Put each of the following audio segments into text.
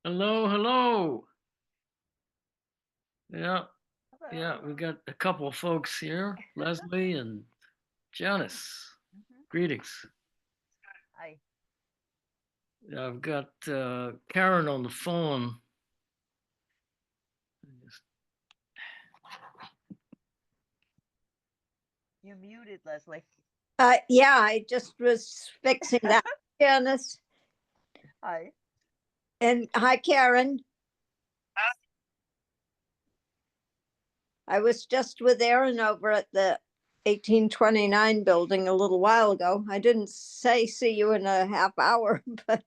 Hello, hello. Yeah, yeah, Hello. we got a couple of folks here, Leslie and Janice. Hmm. Greetings. Hi. Yeah, I've got Karen on the phone. You muted, Leslie. Yeah, I just was fixing that, Janice. Hi. And hi, Karen. I was just with Aaron over at the 1829 building a little while ago. I didn't say see you in a half hour, but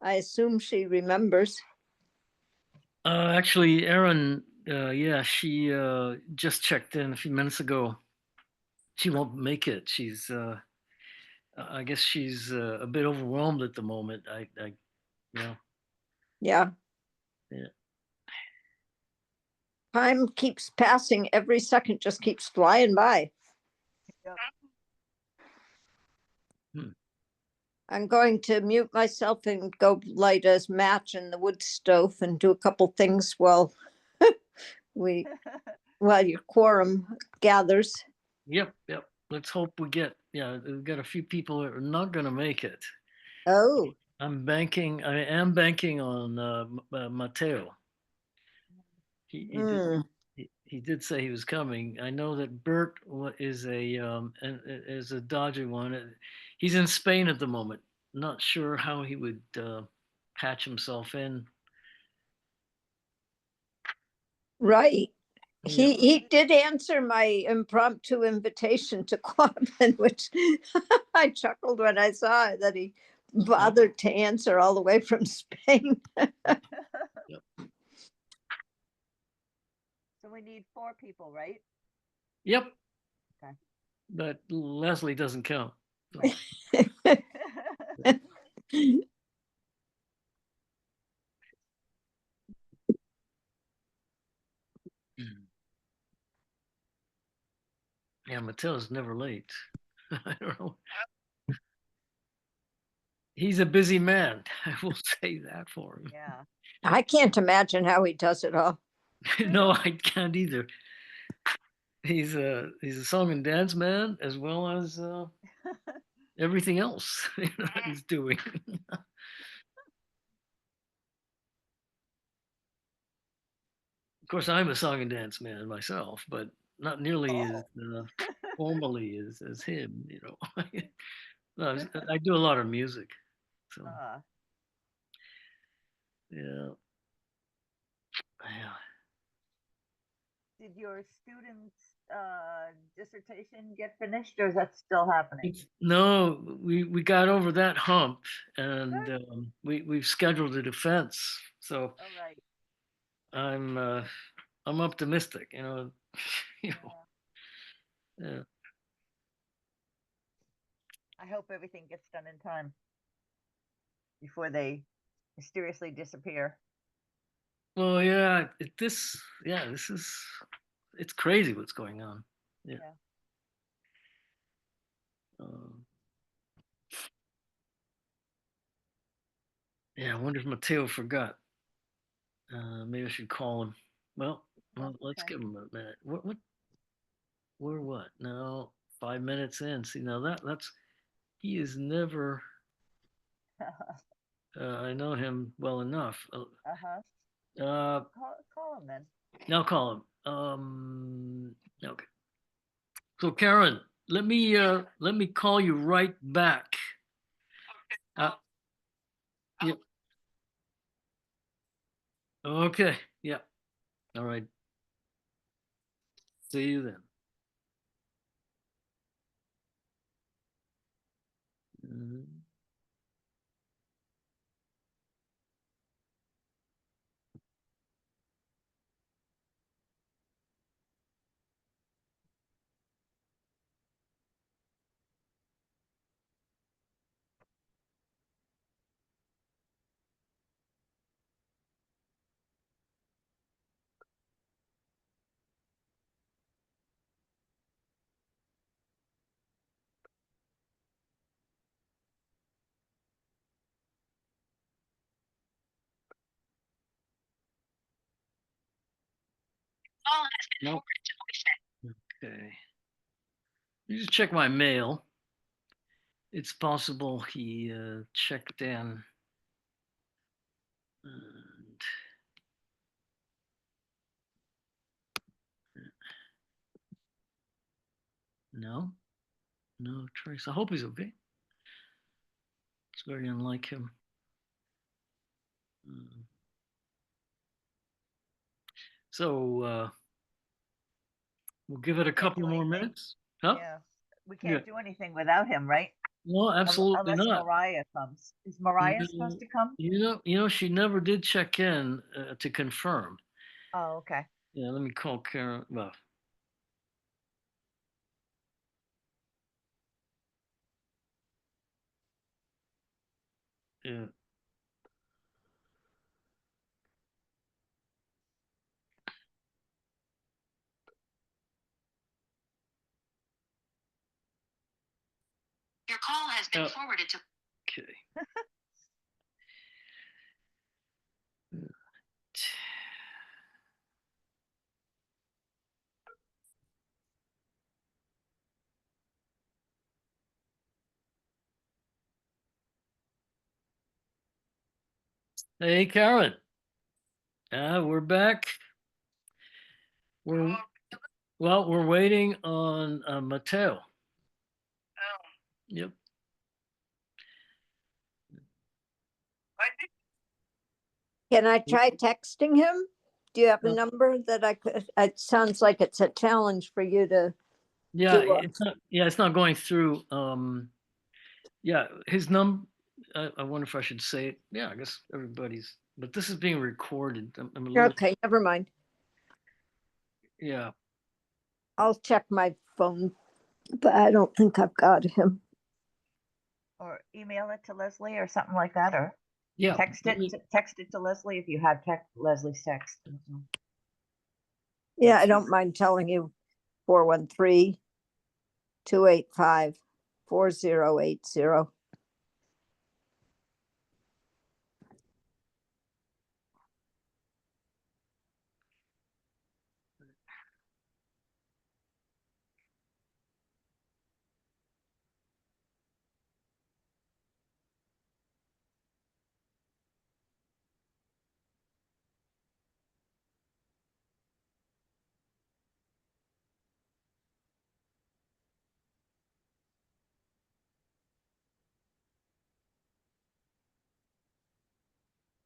I assume she remembers. Actually, Erin, yeah, she just checked in a few minutes ago. She won't make it. I guess she's a bit overwhelmed at the moment. Yeah, Yeah. yeah. Time keeps passing. Every second just keeps flying by. Yep. Hmm. I'm going to mute myself and go light a match in the wood stove and do a couple things we while your quorum gathers. Yep. Let's hope we get. Yeah, we've got a few people that are not going to make it. Oh. I am banking on Matteo. He did. Mm. He did say he was coming. I know that Bert is is a dodgy one. He's in Spain at the moment. Not sure how he would patch himself in. Right. Yeah. He did answer my impromptu invitation to Quabbin, which I chuckled when I saw it, that he Oh, bothered to answer all the way from Spain. yep. So we need four people, right? Yep. Okay. But Leslie doesn't count. So, yeah, Matteo's never late. I don't know. He's a busy man. I will say that for him. Yeah. I can't imagine how he does it all. No, I can't either. He's a song and dance man as well as everything else that he's doing. Of course, I'm a song and dance man myself, but not nearly as Oh. formally as him. No, I do a lot of music, so uh, yeah, yeah. did your student's dissertation get finished, or is that still happening? No, we got over that hump, and Good. we've scheduled a defense. So All right. I'm uh, I'm optimistic. You know, Yeah. yeah. I hope everything gets done in time before they mysteriously disappear. Well, yeah, this is it's crazy what's going on. Yeah. Yeah. Um, yeah, I wonder if Mateo forgot. Maybe I should call him. Well, That's let's okay. give him a minute. We're what? Now 5 minutes in. See, now that's he is never. I know him well enough. Uh-huh. Uh, Call him then. now call him. Okay. So Karen, let me call you right back. Uh, yep. Okay. Yeah. All right. See you then. Mhm. Nope. Okay. You just check my mail. It's possible he checked in. And no, no trace. I hope he's okay. It's very unlike him. Mm. So we'll give it a Can't couple do more anything. minutes. Huh? Yeah. We Yeah. can't do anything without him, right? No, absolutely Unless not. Mariah comes. Is You Mariah supposed know, to come? she never did check in to confirm. Oh, okay. Yeah, let me call Karen. Well, yeah. Your call has been Oh, forwarded to. okay. Hey, Karen. We're back. We're we're waiting on Mateo. Yep. Can I try texting him? Do you have a Uh, number that I could? It sounds like it's a challenge for you to Yeah, do. it's not. Yeah, it's not going through. Yeah, his I wonder if I should say it. Yeah, I guess everybody's. But this is being recorded. I'm a little. Okay, never mind. Yeah. I'll check my phone, but I don't think I've got him. Or email it to Leslie or something like that, or Yeah. text let it. me- Text it to Leslie if you have Leslie's text. Yeah, I don't mind telling you 413-285-4080.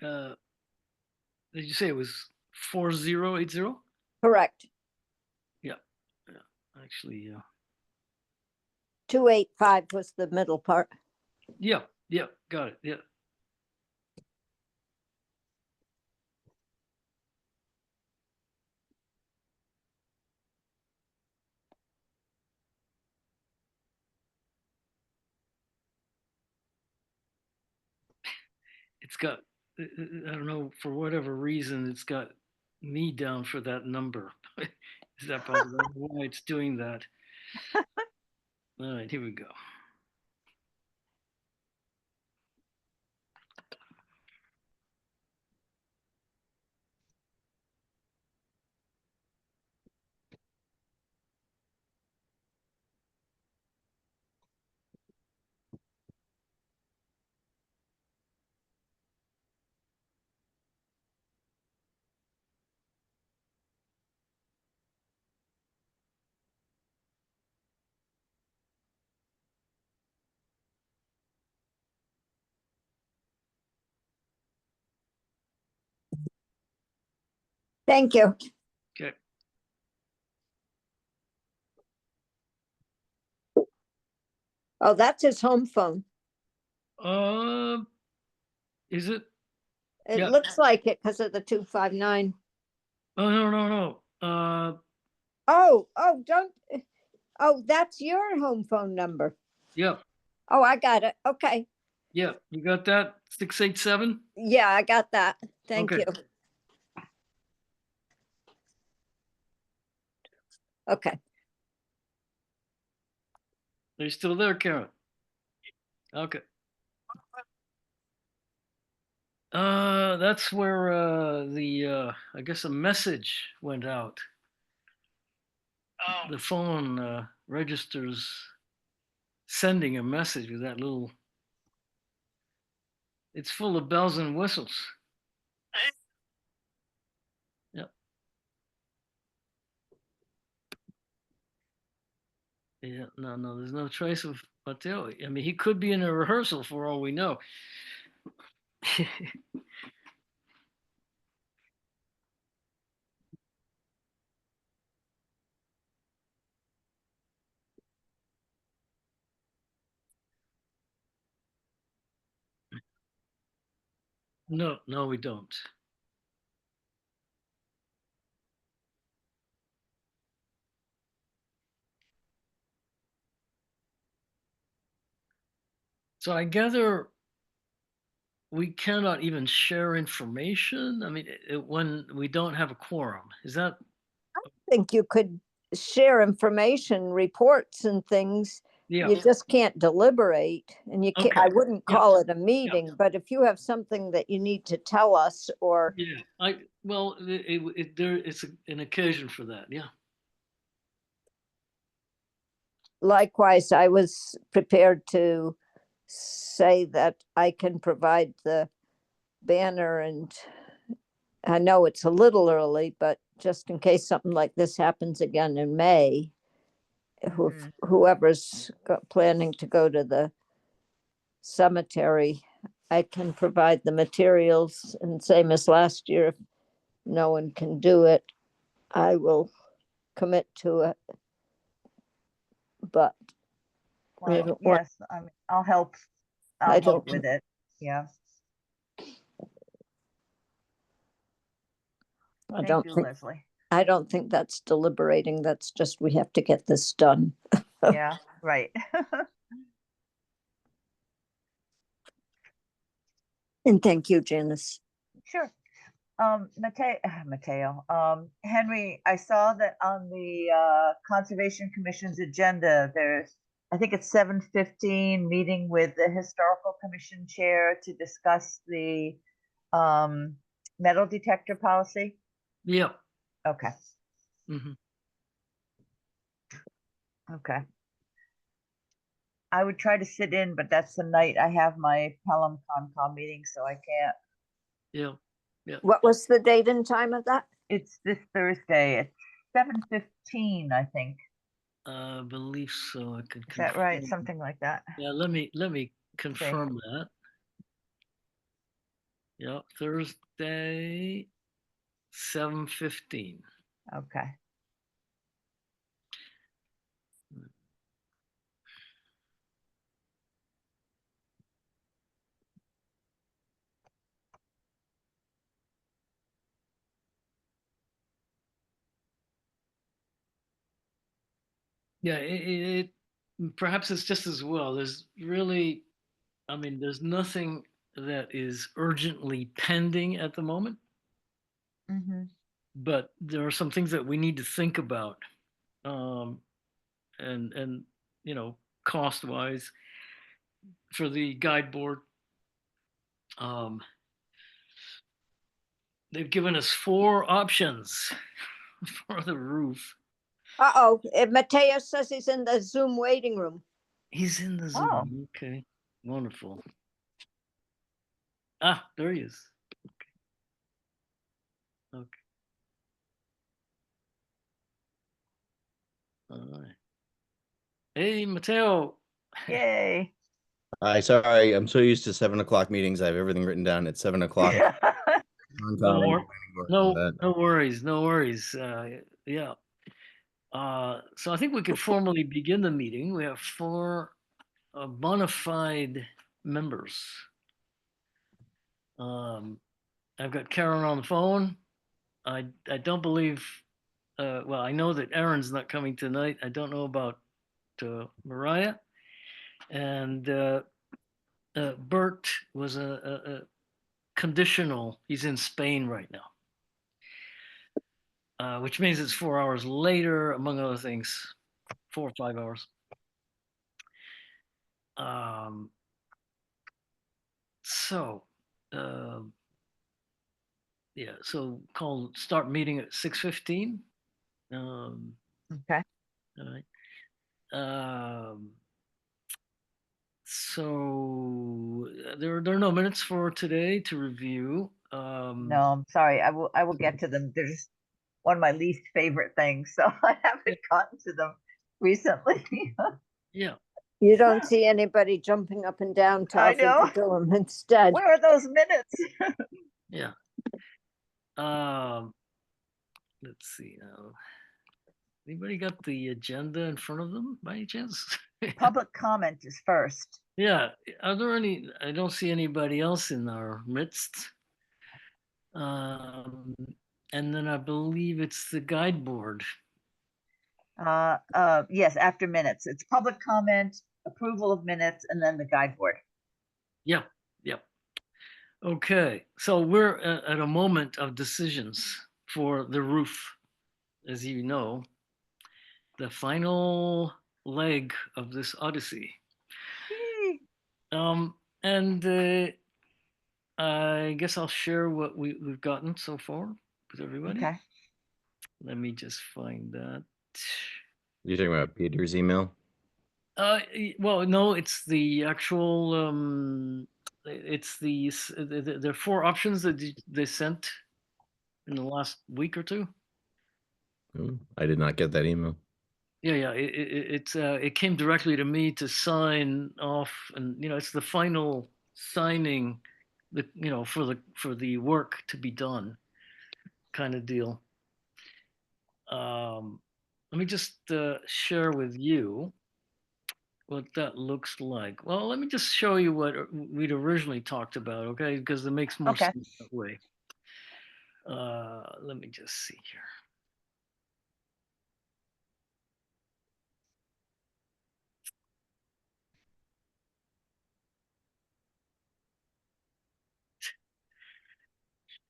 Uh, did you say it was 4080? Correct. Yeah. Yeah. Actually, 285 was the middle part. yeah. Yeah. Got it. Yeah. It's got. I don't know for whatever reason it's got me down for that number. Is that possible? I don't know why it's doing that? All right, here we go. Thank you. Okay. Oh, that's his home phone. Uh, is it? It Yeah. looks like it because of the 259. Oh no no no. Don't. Oh, that's your home phone number. Yeah Oh, I got it. Okay. yeah. You got that? 687. Yeah, I got that. Thank Okay. you. Okay. Are you still there, Karen? Okay. That's where the I guess a message went out. the phone registers sending a message with that little. It's full of bells and whistles. Yep. Yeah. No. There's no trace of Mateo. I mean, he could be in a rehearsal for all we know. No, we don't. So I gather we cannot even share information. I mean, when we don't have a quorum, is that? I think you could share information, reports and things. Yeah. You just can't deliberate, and you can't, Okay. I wouldn't Yeah. call it a meeting, but if you have something that you need to tell us, or Yeah. It's an occasion for that. Yeah. likewise, I was prepared to say that I can provide the banner, and I know it's a little early, but just in case something like this happens again in May, Mhm. whoever's planning to go to the cemetery, I can provide the materials, and same as last year, if no one can do it, I will commit to it. But I Well, don't want, yes, I mean, I'll help. I I'll don't, help with it. Yeah. I Thank don't you, think, Leslie. I don't think that's deliberating. That's just, we have to get this done. Yeah, right. And thank you, Janice. Sure. Mateo, Henry, I saw that on the Conservation Commission's agenda, I think it's 7:15, meeting with the Historical Commission Chair to discuss the metal detector policy. Yeah. Okay, Hmm. okay. I would try to sit in, but that's the night I have my Pelham Concom meeting, so I can't. Yeah. Yeah. What was the date and time of that? It's this Thursday at 7:15, I think. I believe so. I could Is that right? confirm. Something like that. Yeah. Let me confirm that. Yeah. Thursday, 7:15. Okay. Yeah. Perhaps it's just as well. There's really, I mean, there's nothing that is urgently pending at the moment, Mm-hmm. but there are some things that we need to think about, um, and cost wise for the guide board. Um, they've given us 4 options for the roof. Uh-oh, Mateo says he's in the Zoom waiting room. He's in the Oh. Zoom. Okay, wonderful. Ah, there he is. Okay. All right. Hey, Mateo. Yay. Hi, sorry, I'm so used to 7 o'clock meetings. I have everything written down at 7 o'clock. No worries. No worries. Yeah. So I think we could formally begin the meeting. We have 4 bona fide members. I've got Karen on the phone. I don't believe. Well, I know that Aaron's not coming tonight. I don't know about Mariah, and Bert was a conditional. He's in Spain right now, which means it's 4 hours later, among other things, 4 or 5 hours. Um, so, yeah, so start meeting at 6:15. Okay. All right. So there are no minutes for today to review. No, I'm sorry. I will get to them. They're just one of my least favorite things, so I haven't gotten to them recently. Yeah. You don't see anybody jumping up and down to I offer to know. do them instead. Where are those minutes? Yeah. Um, let's see now. Anybody got the agenda in front of them by any chance? Public comment is first. Yeah. Are there any? I don't see anybody else in our midst. Um, and then I believe it's the guide board. Yes, after minutes. It's public comment, approval of minutes, and then the guide board. Yeah. Yep. Okay. So we're at a moment of decisions for the roof, as you know, the final leg of this odyssey. Yay. And I guess I'll share what we've gotten so far with everybody. Okay. Let me just find that. You're talking about Peter's email? Well, no, it's the actual. It's there are four options that they sent in the last week or two. I did not get that email. Yeah, it came directly to me to sign off, and it's the final signing, for the work to be done, kind of deal. Let me just share with you what that looks like. Well, let me just show you what we'd originally talked about, okay? Because it makes more Okay. sense that way. Let me just see here.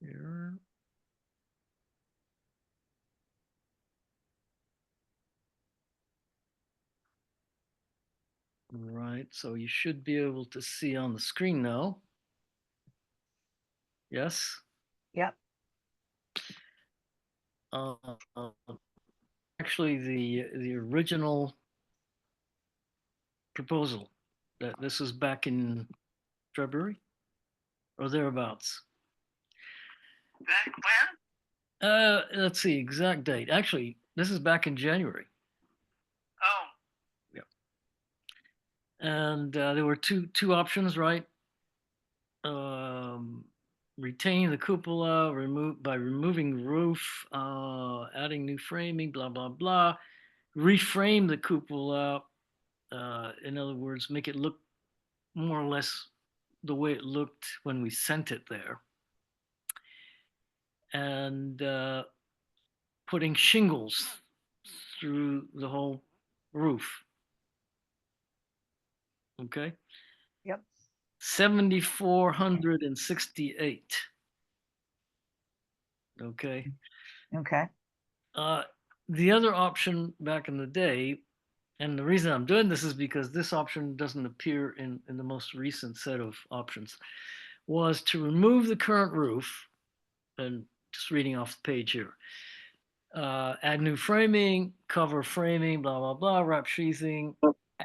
Here. Right, so you should be able to see on the screen now. Yes. Yep. Uh, actually, the original proposal that this was back in February or thereabouts. Back when? Let's see, exact date. Actually, this is back in January. Oh, And there were two options, right? Retain the cupola, removing roof, adding new framing, blah blah blah. Reframe the cupola. In other words, make it look more or less the way it looked when we sent it there. And putting shingles through the whole roof. Okay. Yep. 7,468. Okay. Okay. Uh, the other option back in the day, and the reason I'm doing this is because this option doesn't appear in the most recent set of options, was to remove the current roof, and just reading off the page here. Add new framing, cover framing, blah, blah, blah, wrap sheathing,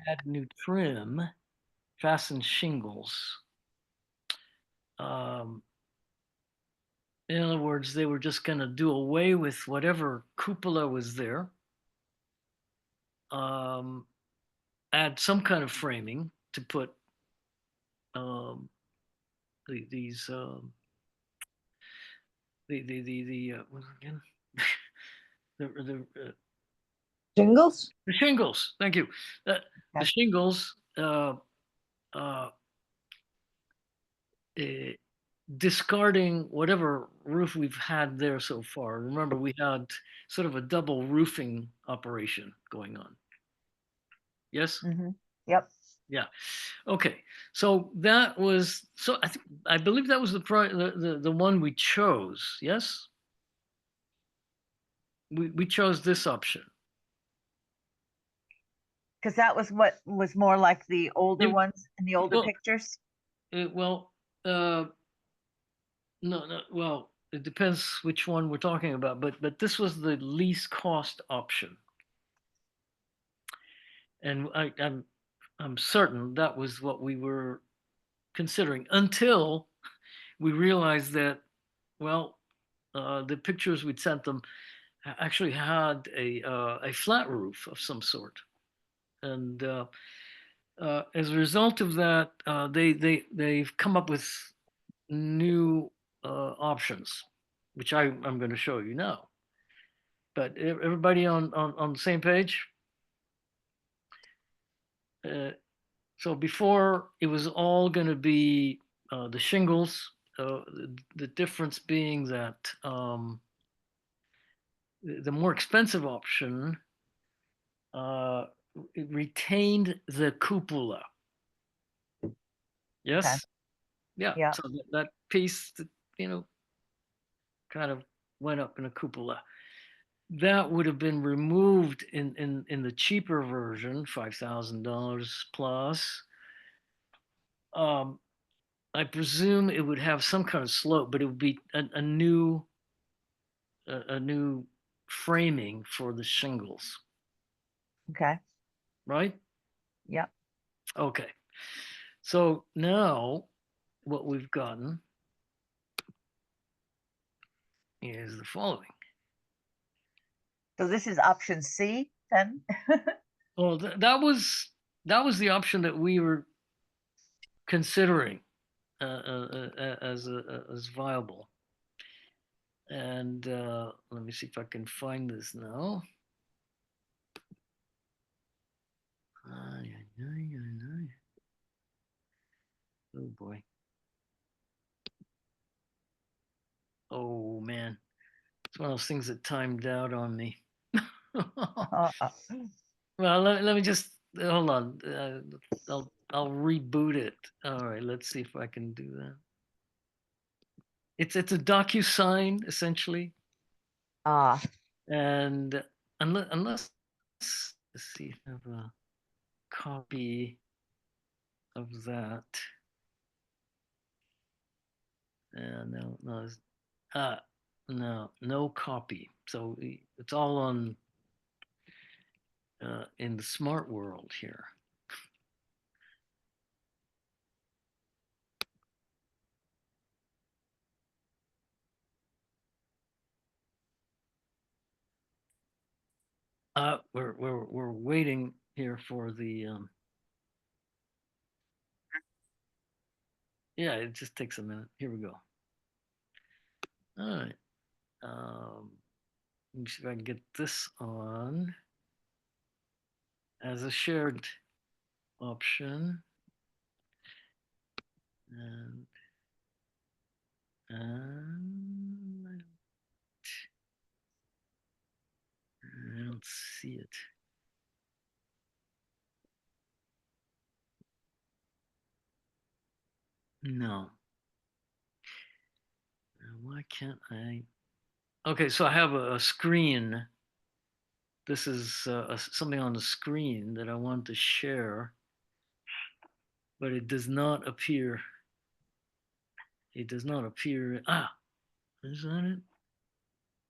add new trim, fasten shingles. In other words, they were just going to do away with whatever cupola was there, add some kind of framing to put these what again? the Jingles? the shingles. Thank you. The Okay. shingles. Discarding whatever roof we've had there so far. Remember, we had sort of a double roofing operation going on. Yes? Mm-hmm. Yep. Yeah. Okay. So that was, so I believe that was the one we chose. Yes? We chose this option. Because that was what was more like the older It- ones in the older well, pictures. well, no, well, it depends which one we're talking about, but this was the least cost option. And I'm certain that was what we were considering until we realized that, well, the pictures we'd sent them actually had a flat roof of some sort, and as a result of that, they've come up with new options, which I'm going to show you now. But everybody on the same page. So before it was all going to be the shingles. The difference being that the more expensive option it retained the cupola. Okay. Yes. Yeah. Yeah. So that piece, that, you know, kind of went up in a cupola. That would have been removed in the cheaper version, $5,000 plus. I presume it would have some kind of slope, but it would be a new framing for the shingles, Okay. right? Yeah. Okay. So now what we've gotten is the following. So this is option C then? Well, that was the option that we were considering as viable. And let me see if I can find this now. Oh boy. Oh man. It's one of those things that timed out on me. Uh, uh, Well, let me just hold on. I'll reboot it. All right, let's see if I can do that. It's a DocuSign essentially, ah, and unless let's see if I have a copy of that. No, no, no copy. So it's all on in the smart world here. We're waiting here for the yeah, it just takes a minute. Here we go. All right. Let me see if I can get this on as a shared option. And, I don't see it. No. Why can't I? Okay, so I have a screen. This is something on the screen that I want to share, but it does not appear. It does not appear. Ah, is that it?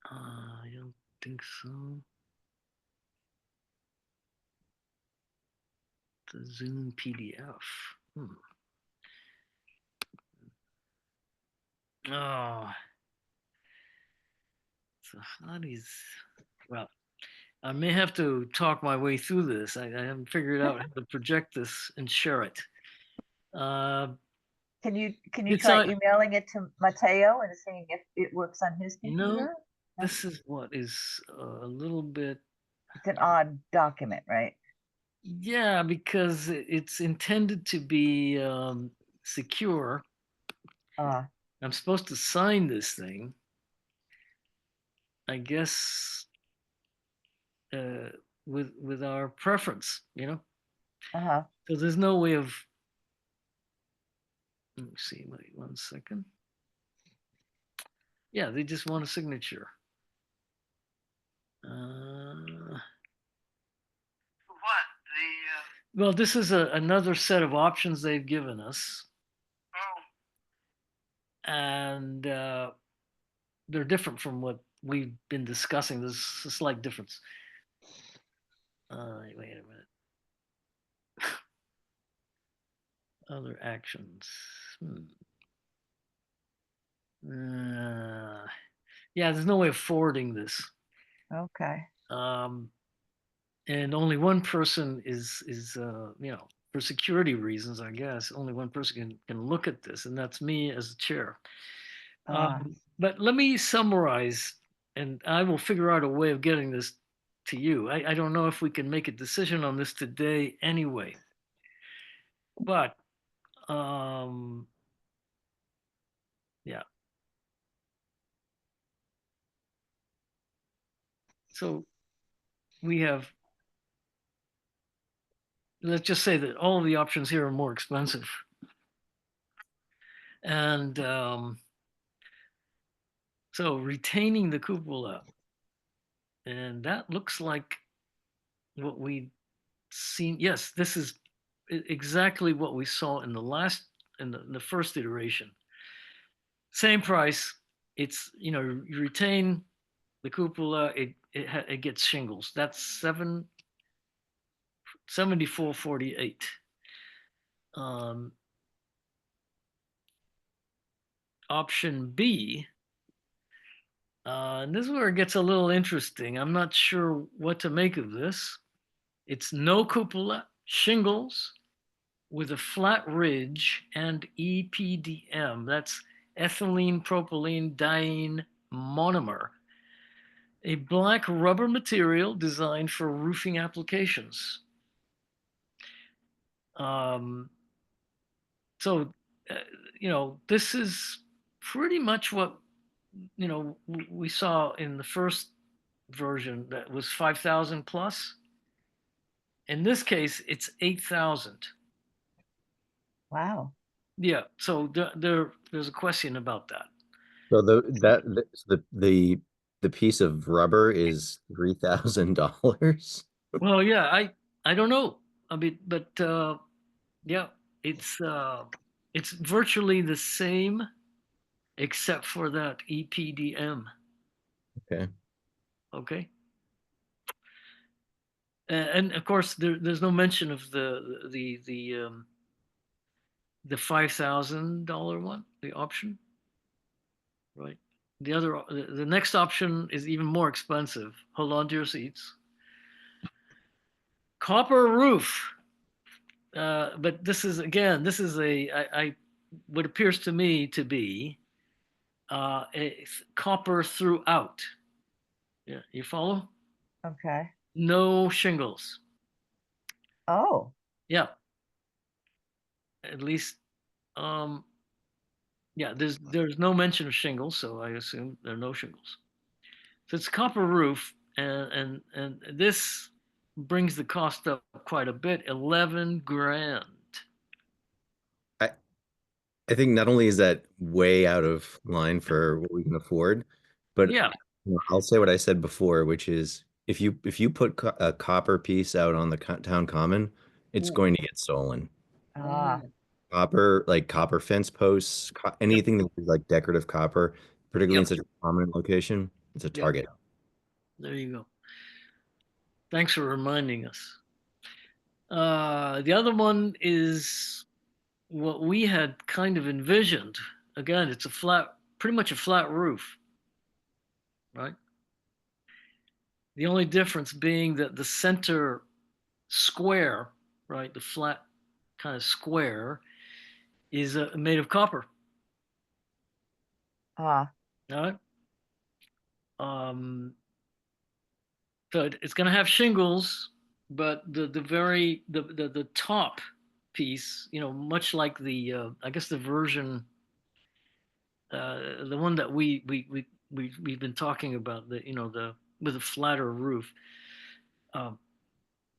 I don't think so. The Zoom PDF. Oh, so how does, well, I may have to talk my way through this. I haven't figured out how to project this and share it. can you It's try on, emailing it to Mateo and seeing if it works on his you know, computer? No? this is what is a little bit, It's an odd document, right? yeah, because it's intended to be secure. Uh, I'm supposed to sign this thing. I guess uh, with our preference, you know. uh-huh. So there's no way of. Let me see. Wait 1 second. Yeah, they just want a signature. What? Well, this is another set of options they've given us, Oh, and they're different from what we've been discussing. There's a slight difference. Wait a minute. Other actions. Yeah, there's no way of forwarding this. Okay. And only one person is for security reasons, I guess, only one person can look at this, and that's me as the chair. Uh, But let me summarize, and I will figure out a way of getting this to you. I don't know if we can make a decision on this today anyway, but yeah. So we have, let's just say that all of the options here are more expensive. And so retaining the cupola, and that looks like what we seen. Yes, this is exactly what we saw in the first iteration. Same price. It's, you retain the cupola, it gets shingles. That's 74.48. Option B, and this is where it gets a little interesting. I'm not sure what to make of this. It's no cupola, shingles with a flat ridge and EPDM. That's ethylene propylene diene monomer, a black rubber material designed for roofing applications. Um, so, this is pretty much what, we saw in the first version that was 5,000 plus. In this case, it's 8,000. wow. Yeah, so there's a question about that. So the piece of rubber is $3,000. Well, yeah, I don't know. I mean, but yeah, it's virtually the same except for that EPDM. Okay. Okay. And of course, there's no mention of the $5,000 one, the option, right? The next option is even more expensive. Hold on to your seats. Copper roof. But this is, again, this is what appears to me to be copper throughout. Yeah, you follow? Okay. No shingles. Oh, Yeah, at least, um, yeah. There's no mention of shingles, so I assume there are no shingles. So it's copper roof, and this brings the cost up quite a bit, 11 grand. I I think not only is that way out of line for what we can afford, but Yeah, I'll say what I said before, which is if you put a copper piece out on the town common, it's mm, going to get stolen. ah, Copper, like copper fence posts, yep, anything that is like decorative copper, particularly in yep, such a prominent location, it's a yep. target. There you go. Thanks for reminding us. The other one is what we had kind of envisioned. Again, it's pretty much a flat roof, right? The only difference being that the center square, right, the flat kind of square, is made of copper. ah, All right. Um, so it's going to have shingles, but the top piece, much like I guess the version, the one that we've been talking about, the with a flatter roof. Um,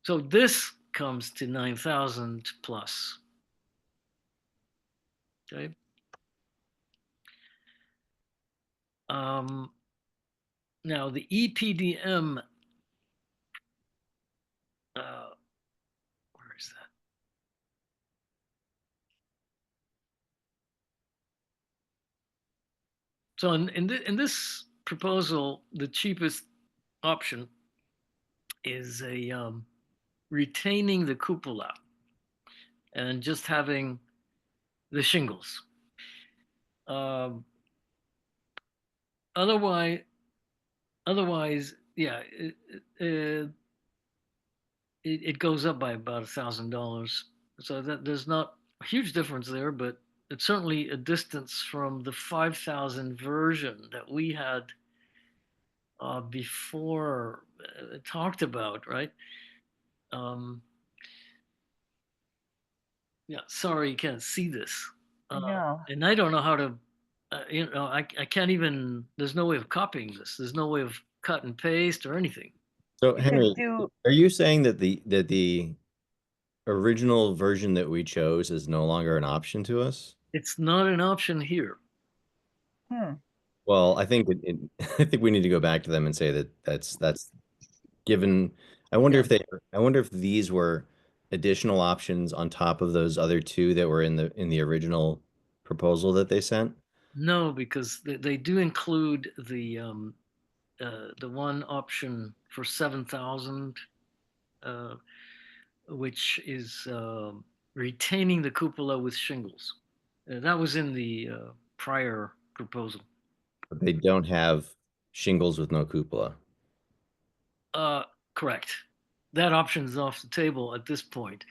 so this comes to 9,000 plus. Okay. Um, Now the EPDM, where is that? So in this proposal, the cheapest option is a retaining the cupola and just having the shingles. Um, otherwise, yeah, it goes up by about $1,000. So that there's not a huge difference there, but it's certainly a distance from the 5,000 version that we had before talked about, right? Um, yeah, sorry you can't see this, No, and I don't know how to. I can't even. There's no way of copying this. There's no way of cut and paste or anything. So you could Henry, do, are you saying that the original version that we chose is no longer an option to us? It's not an option here. hmm, Well, I think I think we need to go back to them and say that that's given. I wonder Yeah. if they, I wonder if these were additional options on top of those other two that were in the original proposal that they sent. No, because they do include the one option for 7,000, uh, which is retaining the cupola with shingles. That was in the prior proposal. But they don't have shingles with no cupola. Uh, Correct. That option is off the table at this point.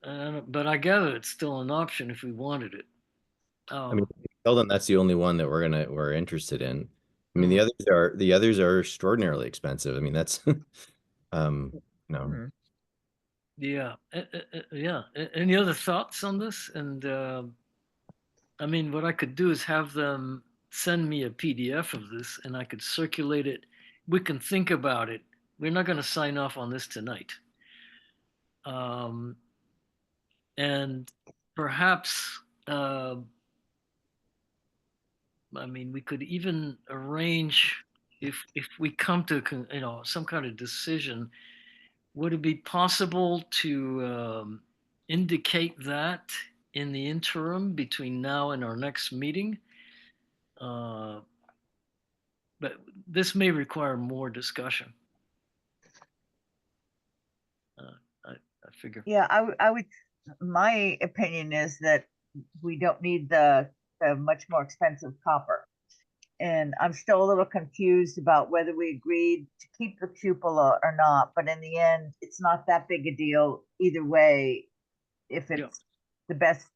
But I gather it's still an option if we wanted it. I mean, Um, tell them that's the only one that we're interested in. I mean, mhm. the others are extraordinarily expensive. I mean, that's no. hmm. Yeah, yeah. Any other thoughts on this? And I mean, what I could do is have them send me a PDF of this, and I could circulate it. We can think about it. We're not going to sign off on this tonight. And perhaps, I mean, we could even arrange if we come to some kind of decision. Would it be possible to indicate that in the interim between now and our next meeting? Uh, but this may require more discussion. Uh, I figure. Yeah, I would, my opinion is that we don't need the much more expensive copper. And I'm still a little confused about whether we agreed to keep the cupola or not, but in the end, it's not that big a deal either way. If Yeah, it's the best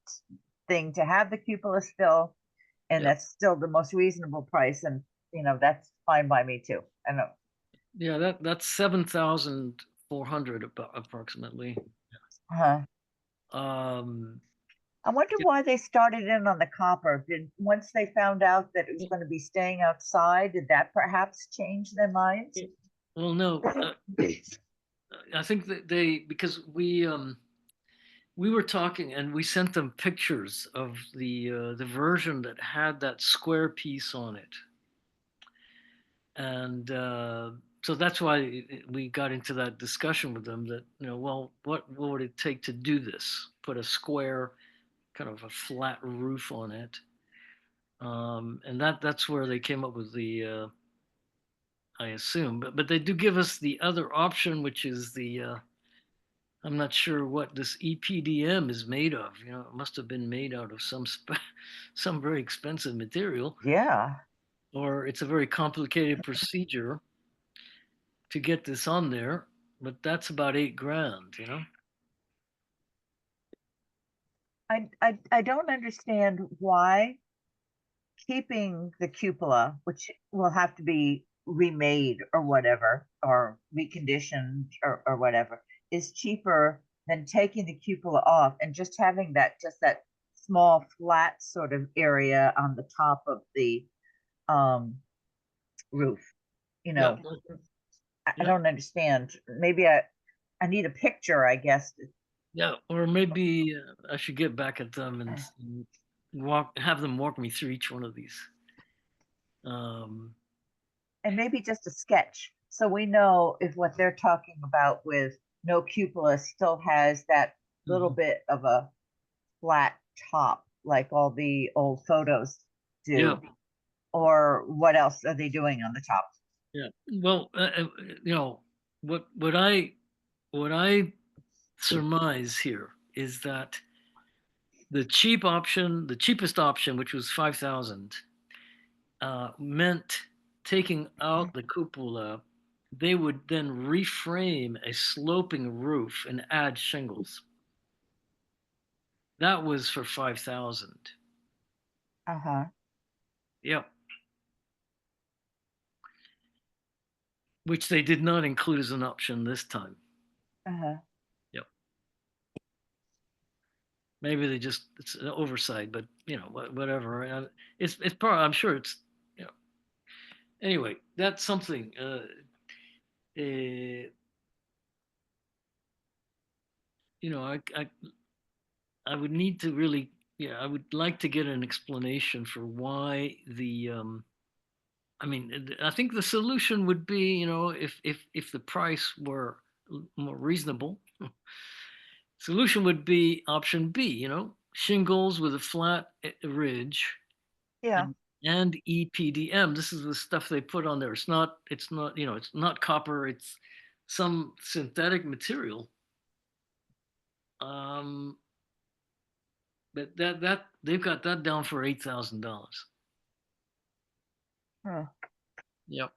thing to have the cupola still, and yeah, that's still the most reasonable price, and that's fine by me too. I know. yeah. That's 7,400 approximately. Uh, Um, I wonder yeah, why they started in on the copper. Did once they found out that it was going to be staying outside, did that perhaps change their minds? well, no, I think that they because we were talking and we sent them pictures of the version that had that square piece on it, and so that's why we got into that discussion with them that well, what would it take to do this? Put a square, kind of a flat roof on it, and that's where they came up with the I assume, but they do give us the other option, which is the I'm not sure what this EPDM is made of. It must have been made out of some very expensive material, Yeah. or it's a very complicated procedure to get this on there. But that's about 8 grand. I don't understand why keeping the cupola, which will have to be remade or whatever, or reconditioned or whatever, is cheaper than taking the cupola off and just having that small flat sort of area on the top of the um roof. You Yeah, know, I yeah, don't understand. Maybe I need a picture, I guess. yeah. Or maybe I should get back at them and have them walk me through each one of these. Um, And maybe just a sketch so we know if what they're talking about with no cupola still has that little mhm. bit of a flat top like all the old photos Yeah, do, or what else are they doing on the top? yeah. Well, what I surmise here is that the cheapest option, which was 5,000, meant taking out the cupola. They would then reframe a sloping roof and add shingles. That was for 5,000. Uh-huh. Yep. Which they did not include as an option this time. Uh-huh. Yep. Maybe it's an oversight, but whatever. It's probably, I'm sure it's, you know. Anyway, that's something. Uh, I would need to really, yeah, I would like to get an explanation for why I mean, I think the solution would be, if the price were more reasonable, solution would be option B, shingles with a flat ridge Yeah. and EPDM. This is the stuff they put on there. It's not copper, it's some synthetic material. Um, but that they've got that down for $8,000. Huh. Yep.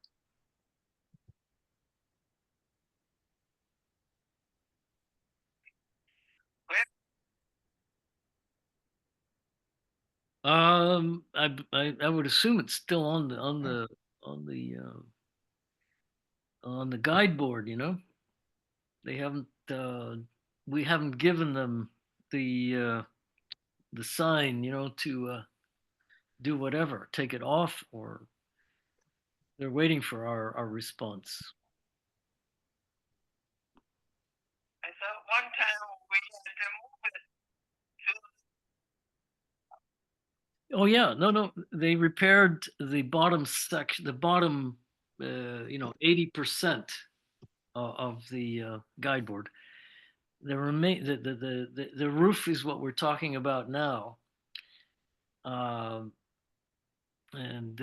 I would assume it's still on the guide board. They haven't we haven't given them the sign, to do whatever, take it off, or they're waiting for our response. I thought one time we had to move it to Oh yeah, no, they repaired the bottom section, the bottom 80% of the guide board. The roof is what we're talking about now. Um, and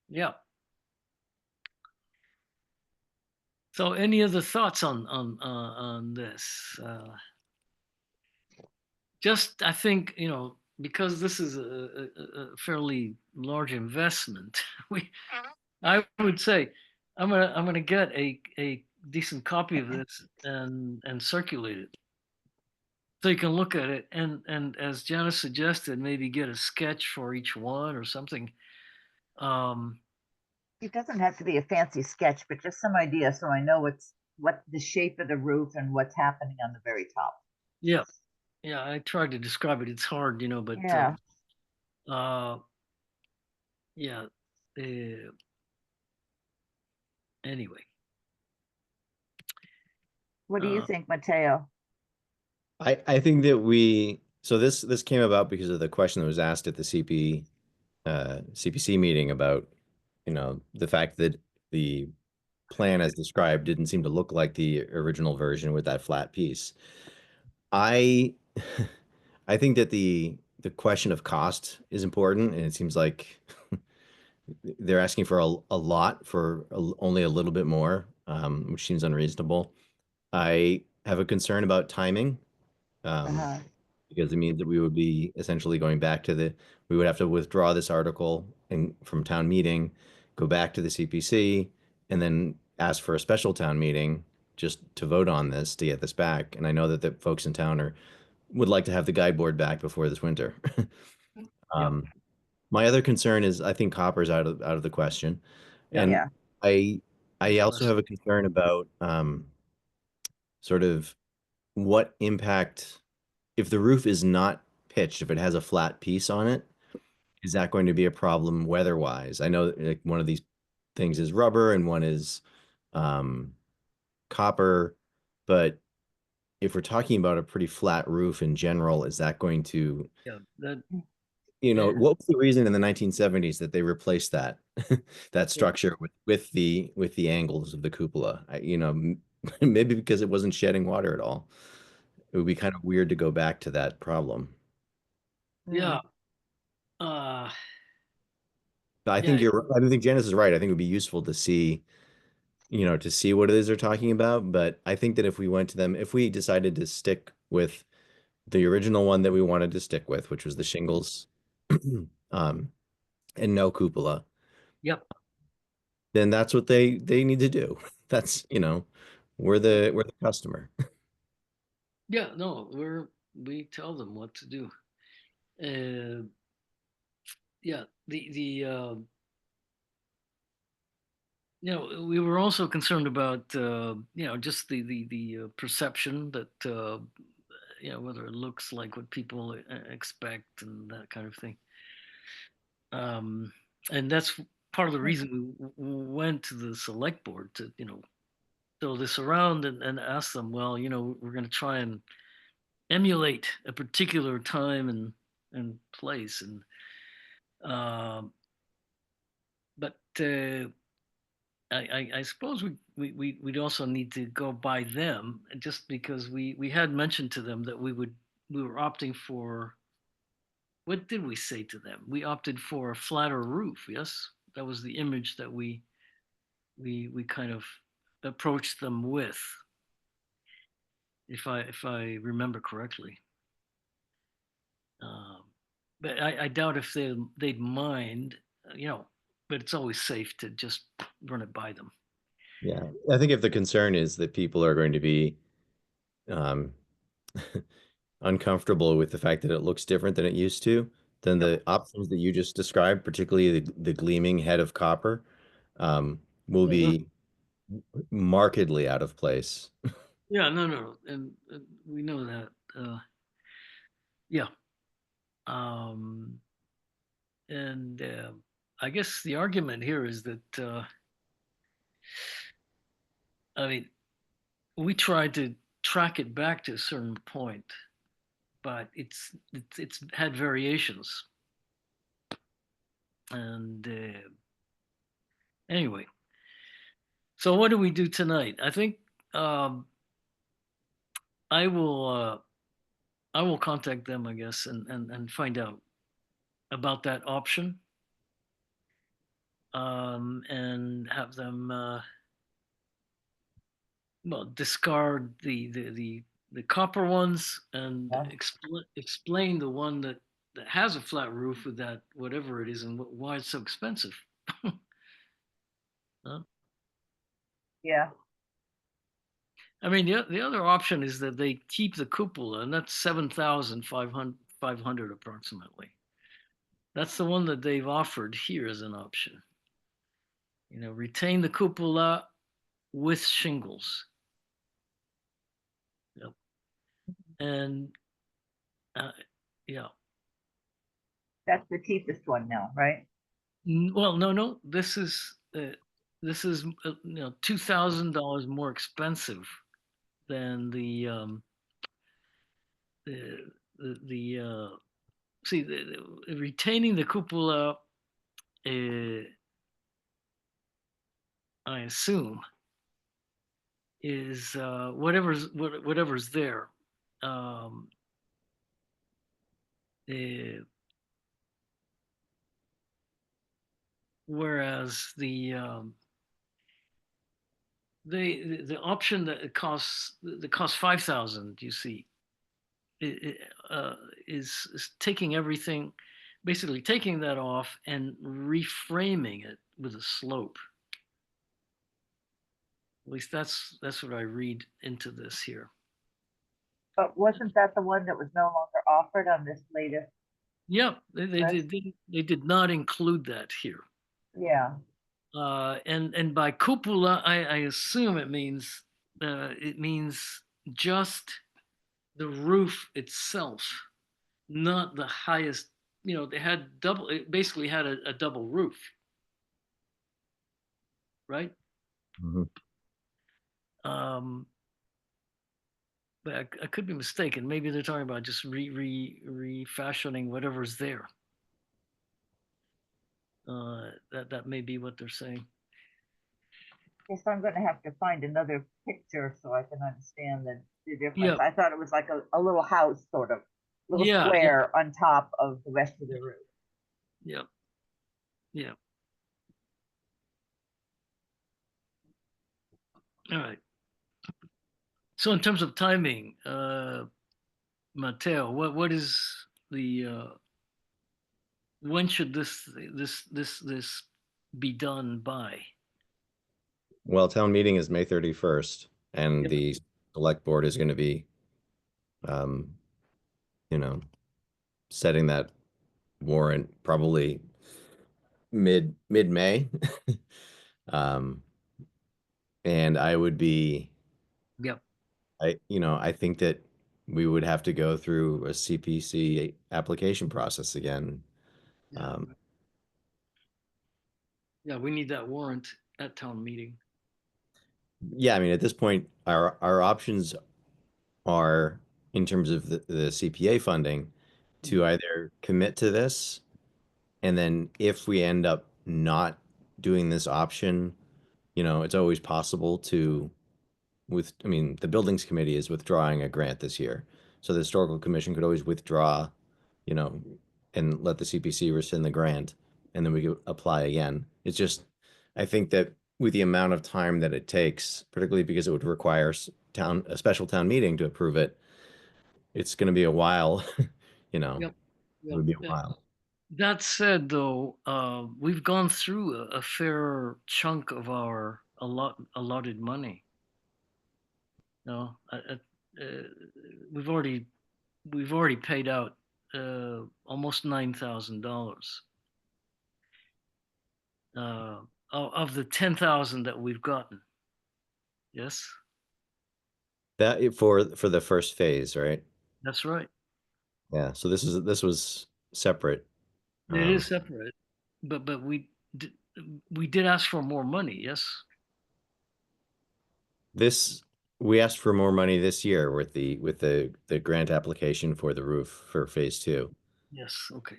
yeah. So, any other thoughts on this? Just, I think, because this is a fairly large investment, I would say I'm gonna get a decent copy of this and circulate it so you can look at it, and as Janice suggested, maybe get a sketch for each one or something. Um, It doesn't have to be a fancy sketch, but just some idea so I know what the shape of the roof and what's happening on the very top. yeah, yeah. I tried to describe it. It's hard, but Yeah. uh, yeah. Uh, anyway, What do you uh, think, Mateo? I think that so this came about because of the question that was asked at the CPC meeting about, the fact that the plan as described didn't seem to look like the original version with that flat piece. I I think that the question of cost is important, and it seems like they're asking for a lot for only a little bit more, which seems unreasonable. I have a concern about timing, um, Uh-huh. because it means that we would be essentially going back to we would have to withdraw this article from town meeting, go back to the CPC, and then ask for a special town meeting just to vote on this to get this back. And I know that the folks in town would like to have the guide board back before this winter. yep, Um, my other concern is I think copper's out of the question, yeah. and Yeah. I Much I also less. have a concern about sort of what impact if the roof is not pitched, if it has a flat piece on it, is that going to be a problem weather-wise? I know like one of these things is rubber and one is um, copper, but if we're talking about a pretty flat roof in general, is that going to, Yeah, that what was the reason in the 1970s that they replaced that that yeah, structure with the angles of the cupola? Maybe because it wasn't shedding water at all. It would be kind of weird to go back to that problem. yeah. Mm. Uh, But yeah, I think Janice is right. I think it would be useful to see, to see what it is they're talking about. But I think that if we went to them, if we decided to stick with the original one that we wanted to stick with, which was the shingles, um, and no cupola, Yep. then that's what they need to do. That's, you know, we're the customer. Yeah, no, we tell them what to do. Uh, yeah, we were also concerned about just the perception that whether it looks like what people expect and that kind of thing. And that's part of the reason we went to the select board to throw this around and ask them, well, we're going to try and emulate a particular time and place, and but I suppose we'd also need to go by them, just because we had mentioned to them that we were opting for, what did we say to them? We opted for a flatter roof. Yes, that was the image that we kind of approached them with, if I remember correctly. Um, but I doubt if they'd mind, but it's always safe to just run it by them. Yeah. I think if the concern is that people are going to be um, uncomfortable with the fact that it looks different than it used to, then Yep. the options that you just described, particularly the gleaming head of copper, will Mhm. be markedly out of place. Yeah, no, no, and we know that. Yeah, um, and I guess the argument here is that I mean, we tried to track it back to a certain point, but it's had variations. And anyway, so what do we do tonight? I think um, I will I will contact them, I guess, and find out about that option, and have them well, discard the copper ones and Yeah. explain the one that has a flat roof with that whatever it is, and why it's so expensive. Huh? Yeah, I mean, the other option is that they keep the cupola, and that's 7,500 approximately. That's the one that they've offered here as an option. Retain the cupola with shingles. Yep. And uh, yeah. that's the cheapest one now, right? Well, no, no. This is $2,000 more expensive than the see the retaining the cupola. Uh, I assume is whatever's there. Um, uh, Whereas the option that costs 5,000, you see, is taking everything, basically taking that off and reframing it with a slope. At least that's what I read into this here. But wasn't that the one that was no longer offered on this latest Yeah, they list? did not include that here. Yeah, And by cupola, I assume it means just the roof itself, not the highest. They had double. It basically had a double roof, right? Mhm. Um, but I could be mistaken. Maybe they're talking about just refashioning whatever's there. That may be what they're saying. guess I'm gonna have to find another picture so I can understand the difference. Yeah, I thought it was like a little house, sort of, little yeah, yeah, square on top of the rest of the roof. yeah, yeah. All right. So in terms of timing, Mateo, what is the when should this be done by? Well, town meeting is May 31st, and Yep. the select board is going to be, um, you know, setting that warrant probably mid-May. Um, and I would be, Yep. I think that we would have to go through a CPC application process again. Yeah. Um, Yeah, we need that warrant at town meeting. yeah, I mean, at this point, our options are, in terms of the CPA funding, to either commit to this, and then if we end up not doing this option, it's always possible to, I mean, the buildings committee is withdrawing a grant this year. So the historical commission could always withdraw, you know, and let the CPC rescind the grant, and then we could apply again. It's just, I think that with the amount of time that it takes, particularly because it would require a special town meeting to approve it, it's going to be a while, it Yep. Yep. would be a Yep. while. That said, though, we've gone through a fair chunk of our allotted money. No, we've already paid out almost $9,000 of the 10,000 that we've gotten. Yes, That for the first phase, right? that's right. Yeah. So this was separate. It Um, is separate, but we did ask for more money. Yes. this we asked for more money this year with the grant application for the roof for phase 2. Yes. Okay.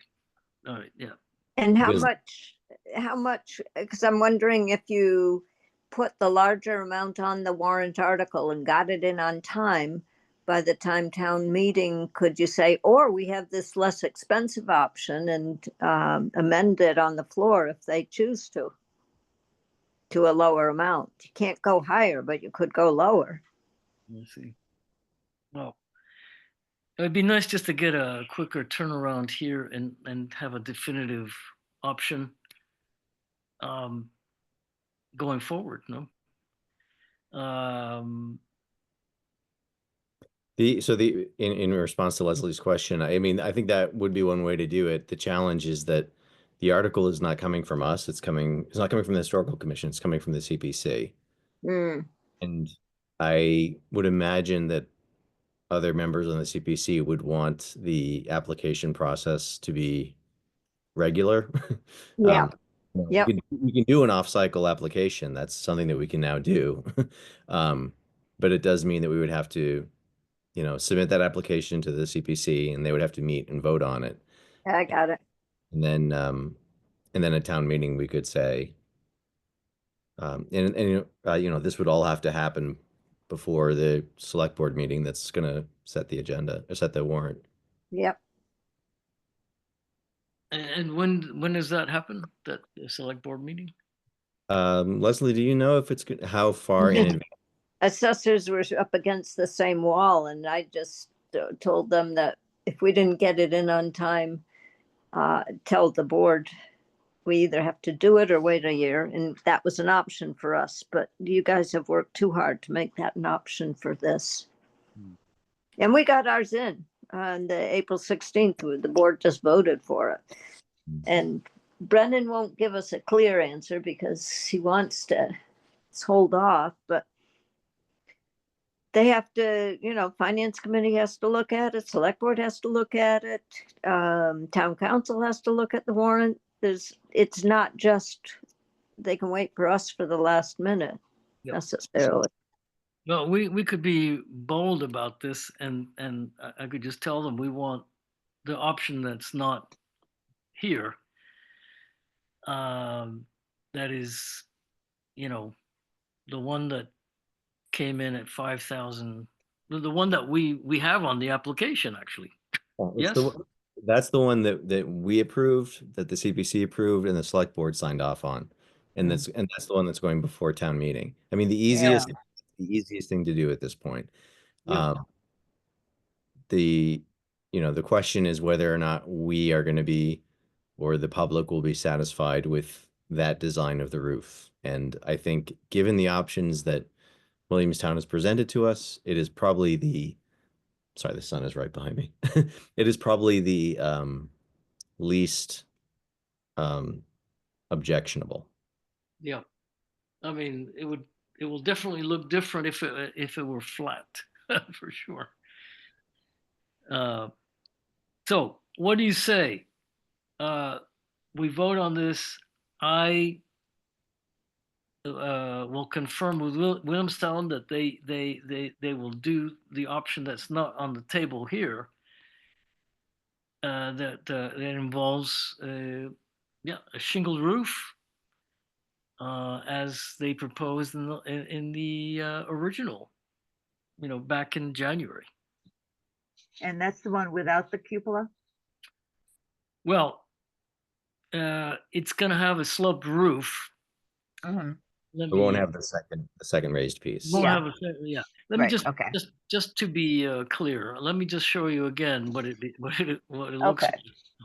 All right. Yeah. And Because how much, because I'm wondering if you put the larger amount on the warrant article and got it in on time, by the time town meeting, could you say, or we have this less expensive option and amend it on the floor if they choose to a lower amount? You can't go higher, but you could go lower. Let's see. Well, it'd be nice just to get a quicker turnaround here and have a definitive option um, going forward. No. Um, in response to Leslie's question, I mean, I think that would be one way to do it. The challenge is that the article is not coming from us. It's not coming from the historical commission. It's coming from the CPC. Mm, And I would imagine that other members on the CPC would want the application process to be regular. yeah, Um, yep, we can do an off-cycle application. That's something that we can now do. Um, but it does mean that we would have to, submit that application to the CPC, and they would have to meet and vote on it. I got it. And then at town meeting, we could say, this would all have to happen before the select board meeting that's going to set the agenda or set the warrant. Yep. and when does that happen? That select board meeting? Leslie, do you know if how far in advance? Assessors were up against the same wall, and I just told them that if we didn't get it in on time, tell the board we either have to do it or wait a year, and that was an option for us. But you guys have worked too hard to make that an option for this. And we got ours in on the April 16th. The board just voted for it. And Brennan won't give us a clear answer because he wants to hold off, but they have to, finance committee has to look at it, select board has to look at it, town council has to look at the warrant. It's not just they can wait for us for the last minute. Yep. Necessarily. No, we could be bold about this, and I could just tell them we want the option that's not here. That is, the one that came in at 5,000. The one that we have on the application, actually. Yes. That's the one that we approved, that the CPC approved, and the select board signed off on, and that's the one that's going before town meeting. I mean, the easiest thing to do at this point. Yep. the, the question is whether or not we are going to be, or the public will be satisfied with that design of the roof. And I think given the options that Williamstown has presented to us, it is probably sorry, the sun is right behind me. It is probably the least objectionable. Yeah. I mean, it will definitely look different if it were flat, for sure. So what do you say? We vote on this. I will confirm with Williamstown that they will do the option that's not on the table here. That involves yeah, a shingled roof, as they proposed in the original, back in January. And that's the one without the cupola? Well, it's going to have a sloped roof. Mhm. Let We won't me have the second raised piece. won't Yeah. have a yeah. Let me Right, okay. just to be clear. Let me just show you again what it looks Okay. like.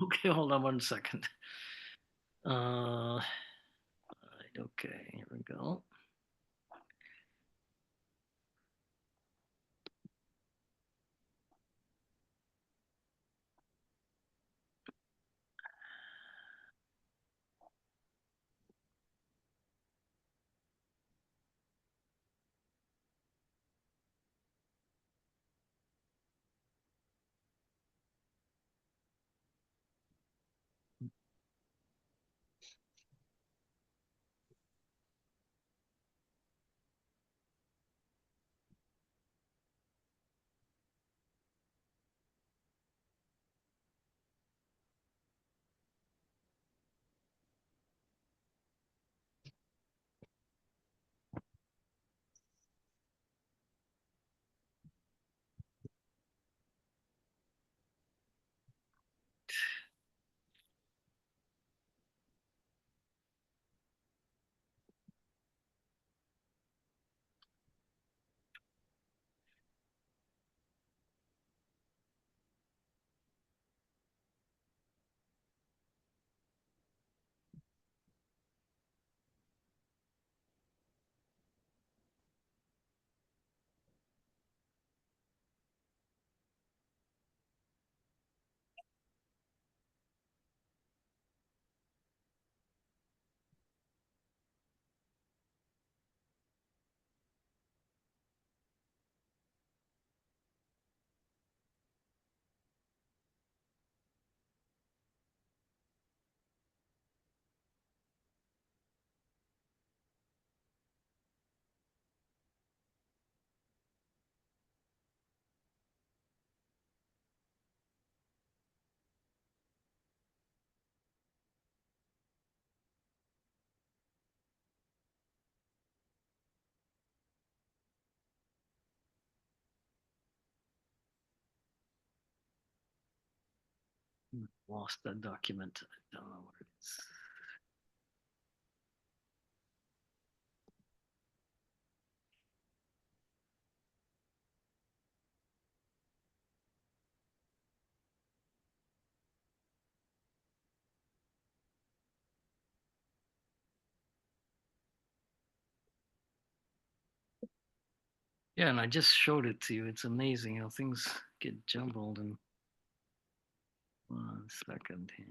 Okay, hold on 1 second. Right, okay, here we go. Lost that document. I don't know where it is. Yeah, and I just showed it to you. It's amazing how things get jumbled in 1 second here.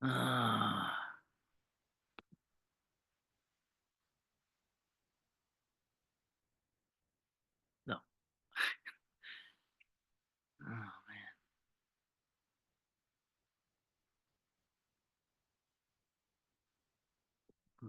Ah, no. Oh, man. Hmm.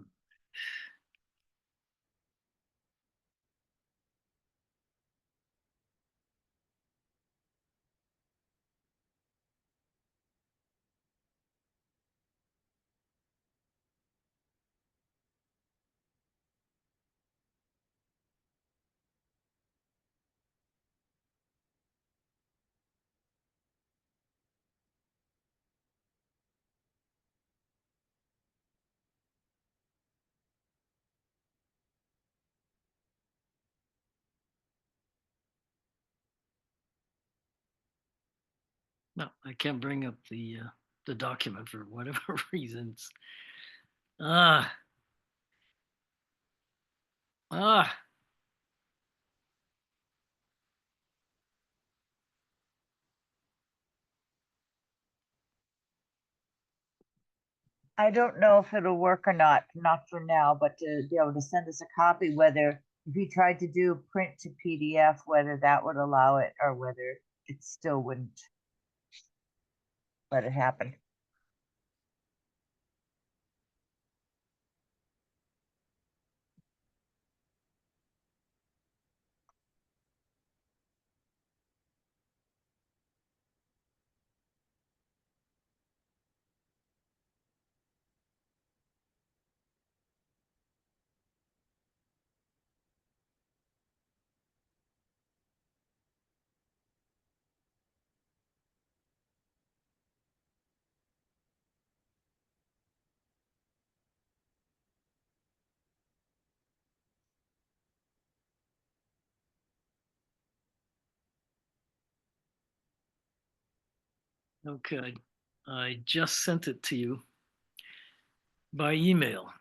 No, I can't bring up the document for whatever reasons. Ah, ah. I don't know if it'll work or not for now, but to be able to send us a copy, whether if you tried to do print to PDF, whether that would allow it or whether it still wouldn't let it happen. Okay, I just sent it to you by email.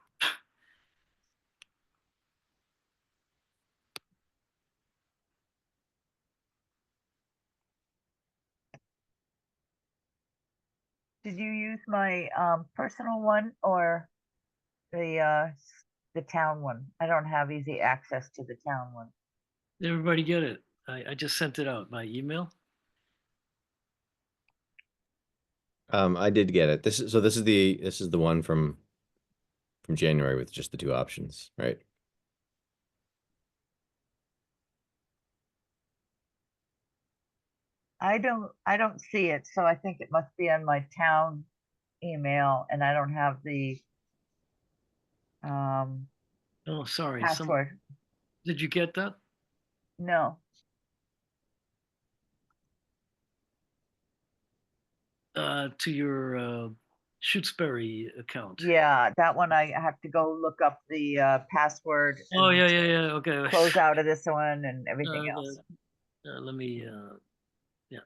Did you use my personal one or the town one? I don't have easy access to the town one. Did everybody get it? I just sent it out by email. I did get it. This is the one from January with just the two options, right? I don't see it, so I think it must be on my town email and I don't have the um Oh, sorry. password. Did you get that? No. To your Shutesbury account. Yeah, that one I have to go look up the password Oh, and yeah, yeah, yeah. Okay. close out of this one and everything else. Let me, yeah,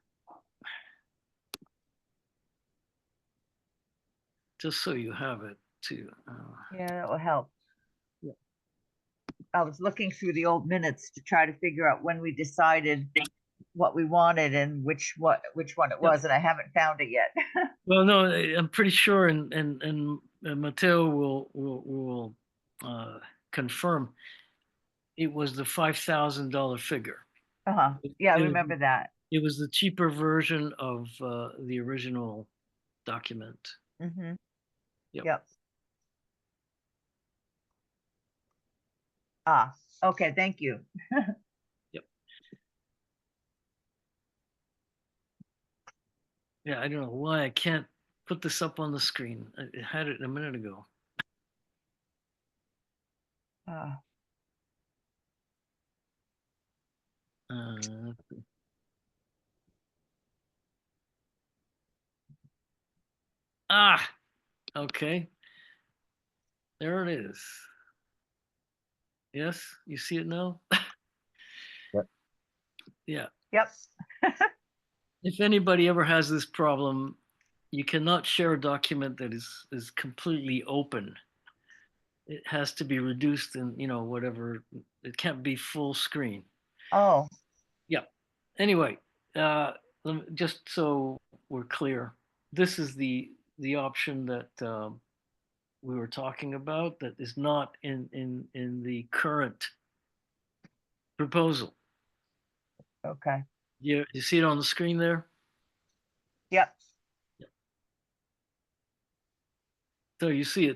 just so you have it too. Yeah, that will help. Yeah. I was looking through the old minutes to try to figure out when we decided what we wanted and which one it Yep. was, and I haven't found it yet. Well, no, I'm pretty sure, and Matteo will confirm it was the $5,000 figure. Uh-huh. Yeah, I It was, remember that. it was the cheaper version of the original document. Mm-hmm. Yep. Yep. Ah, okay, thank you. Yep. Yeah, I don't know why I can't put this up on the screen. I had it a minute ago. Ah, Uh, ah, okay. There it is. Yes, you see it now? Yep. Yeah. yep. If anybody ever has this problem, you cannot share a document that is completely open. It has to be reduced and whatever. It can't be full screen. Oh, Yeah. Anyway, just so we're clear, this is the the option that we were talking about that is not in the current proposal. Okay. You see it on the screen there? Yep. So you see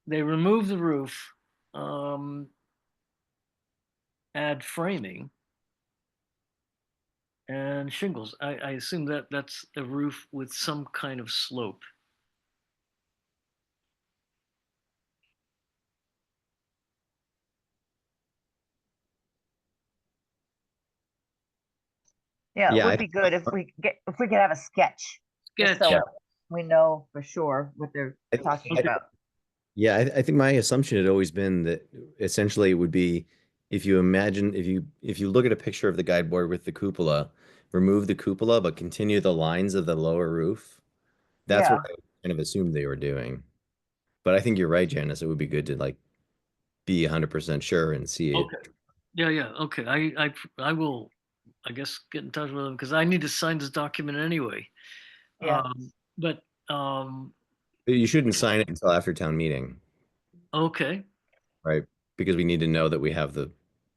they remove the roof, add framing and shingles. I assume that that's a roof with some kind of slope. Yeah, it Yeah, would be good if we could have a sketch, just Sketch. so we know for sure what they're talking Okay. about. yeah, I think my assumption had always been that essentially it would be if you imagine if you look at a picture of the guide board with the cupola, remove the cupola but continue the lines of the lower roof. That's what Yeah, I kind of assumed they were doing. But I think you're right, Janice. It would be good to like be 100% sure and see it. Okay. Yeah. Okay. I will, I guess, get in touch with them because I need to sign this document anyway. yeah. But You shouldn't sign it until after town meeting, okay. right? Because we need to know that we have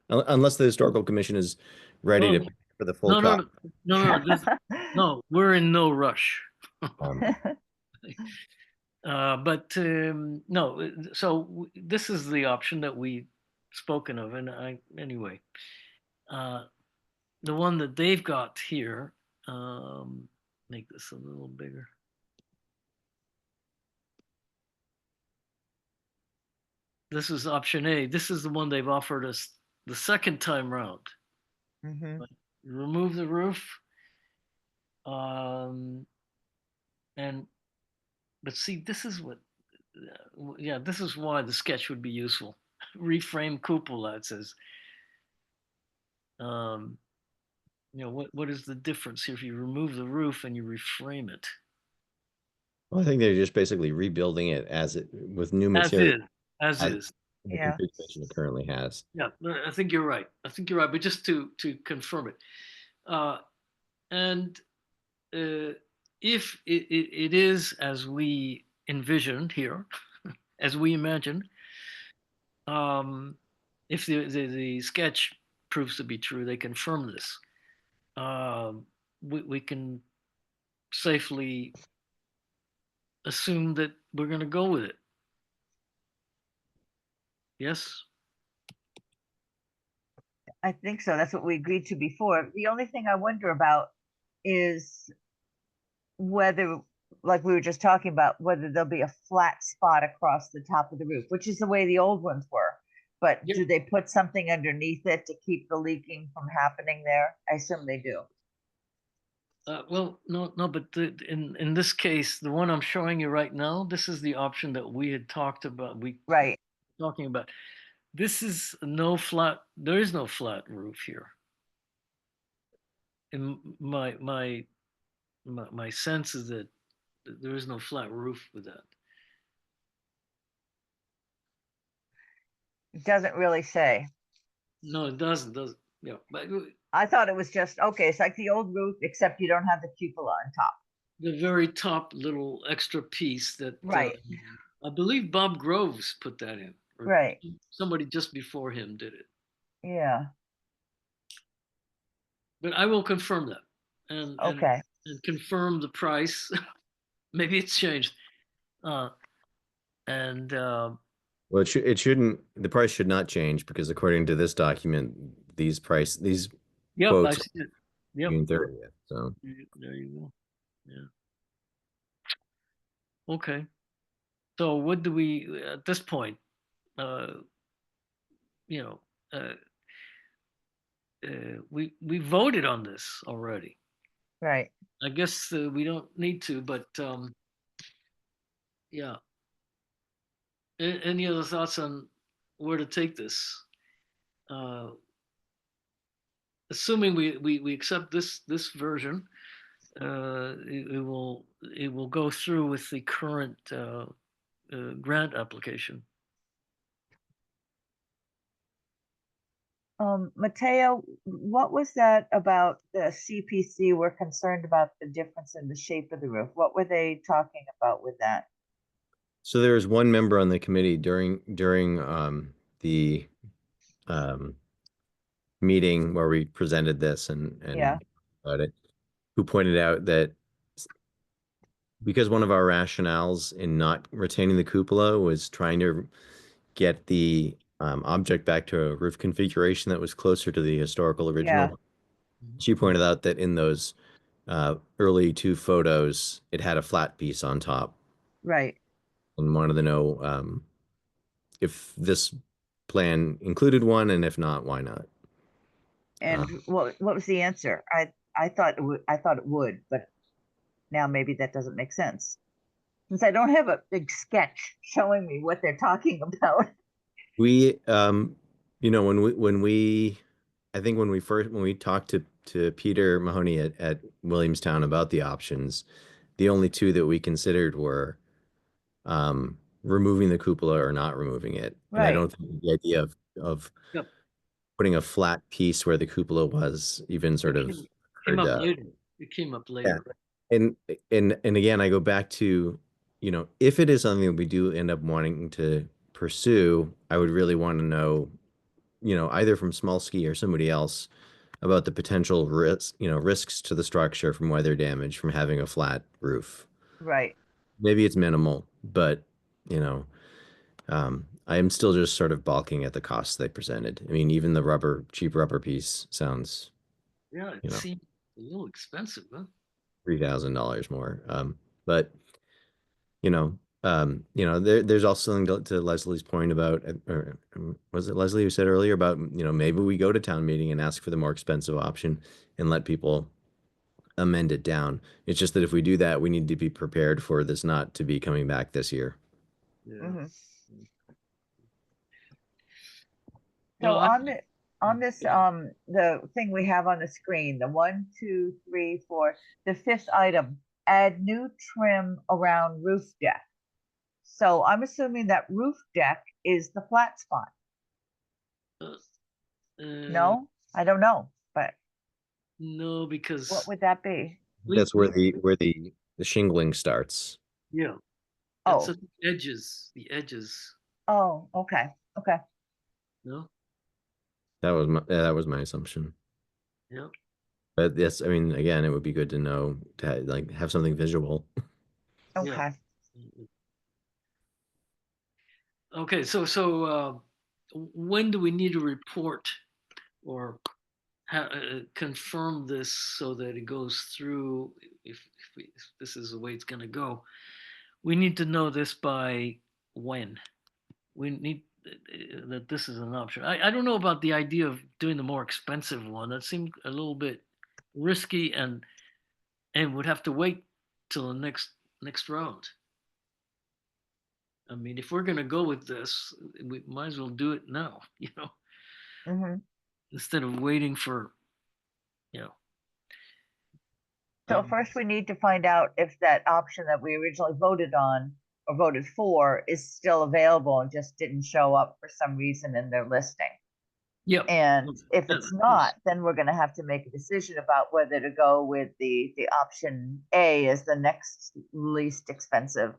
unless the historical commission is ready to Oh, pay for the full no, no, cost. no, no, no. No, we're in no rush. Um, But no, this is the option that we spoken of, and anyway, uh, the one that they've got here, make this a little bigger. This is option A. This is the one they've offered us the second time round. Mhm. Remove the roof, um, and but see, this is what, yeah, this is why the sketch would be useful. Reframe cupola, it says. Um, what is the difference here if you remove the roof and you reframe it well, I think they're just basically rebuilding it as it with new as material is, as as is? the Yeah. configuration it currently has. Yeah, I think you're right. I think you're right. But just to confirm it, uh, and if it is as we envisioned here, as we imagined, um, if the sketch proves to be true, they confirm this. We can safely assume that we're going to go with it. Yes. I think so. That's what we agreed to before. The only thing I wonder about is whether, like we were just talking about, whether there'll be a flat spot across the top of the roof, which is the way the old ones were. But Yep. do they put something underneath it to keep the leaking from happening there? I assume they do. Well, no, but in this case, the one I'm showing you right now, this is the option that we had talked about. We Right. talking about. This is no flat. There is no flat roof here. In my sense is that there is no flat roof with that. It doesn't really say. No, it doesn't. Does yeah? But I thought it was just okay. It's like the old roof, except you don't have the cupola on top. the very top little extra piece that Right. I believe Bob Groves put that in, or Right. somebody just before him did it. Yeah. But I will confirm that and Okay. and confirm the price. Maybe it's changed. Uh, and Well, it shouldn't, the price should not change because according to this document, these yep, I quotes see it. Yep, June 30th. So there you go. Yeah. Okay. So what do we at this point? Uh, you know, uh, we voted on this already. Right. I guess we don't need to, but yeah. Any other thoughts on where to take this? Uh, assuming we accept this version, it will go through with the current grant application. Mateo, what was that about the CPC were concerned about the difference in the shape of the roof? What were they talking about with that? So there was one member on the committee during the um, meeting where we presented this Yeah, and about it, who pointed out that because one of our rationales in not retaining the cupola was trying to get the object back to a roof configuration that was closer to the historical yeah, original. She pointed out that in those early two photos, it had a flat piece on top right. and wanted to know if this plan included one, and if not, why not? And what was the answer? I thought I thought it would, but now maybe that doesn't make sense since I don't have a big sketch showing me what they're talking about. We, when we, I think when we talked to Peter Mahoney at Williamstown about the options, the only two that we considered were removing the cupola or not removing it. And I Right. don't think the idea of Yep. putting a flat piece where the cupola was even sort It of came occurred up to. later. It came up Yeah. later. And again, I go back to, if it is something that we do end up wanting to pursue, I would really want to know, either from Small Ski or somebody else about the potential risks to the structure from weather damage from having a flat roof. Right. Maybe it's minimal, but you know, I am still just sort of balking at the costs they presented. I mean, even the cheap rubber piece sounds, Yeah, it you know, seemed a little expensive, huh? $3,000 more. But there's also something to Leslie's point about, or was it Leslie who said earlier about, maybe we go to town meeting and ask for the more expensive option and let people amend it down. It's just that if we do that, we need to be prepared for this not to be coming back this year. Yeah. Hmm. Well, So I, on this the thing we have on the screen, the 1, 2, 3, 4, the fifth item, add new trim around roof deck. So I'm assuming that roof deck is the flat spot. uh, No, I don't know, but no, what because would that be? That's where the shingling starts. yeah, that's Oh, at the edges. The edges. oh, okay, okay. No. That was my assumption. Yeah. But yes, I mean, again, it would be good to know to like have something visual. Yeah. Okay. Okay. So when do we need to report or confirm this so that it goes through? If this is the way it's going to go, we need to know this by when. We need that this is an option. I don't know about the idea of doing the more expensive one. That seemed a little bit risky and would have to wait till the next round. I mean, if we're going to go with this, we might as well do it now, Hmm. instead of waiting for, you know. So first we need to find out if that option that we originally voted on or voted for is still available and just didn't show up for some reason in their listing. Yep. And if Yeah, it's not, then we're gonna have to make a decision about whether to go with the option A as the next least expensive.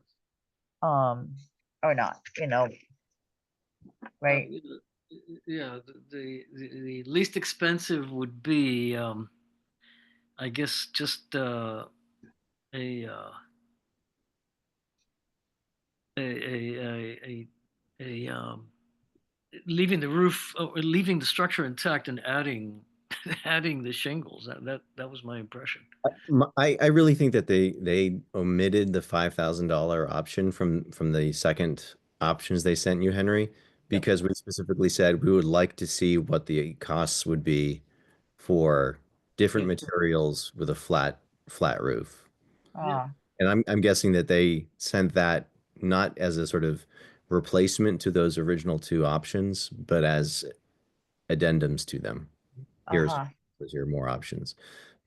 Or not, right? yeah. The least expensive would be, I guess, just a, uh, a leaving the roof or leaving the structure intact and adding adding the shingles. That was my impression. I really think that they omitted the $5,000 option from the second options they sent you, Henry, Yep. because we specifically said we would like to see what the costs would be for different Yep. materials with a flat roof. Yep. Ah, And I'm guessing that they sent that not as a sort of replacement to those original two options, but as addendums to them. Here's uh-huh. here's your more options.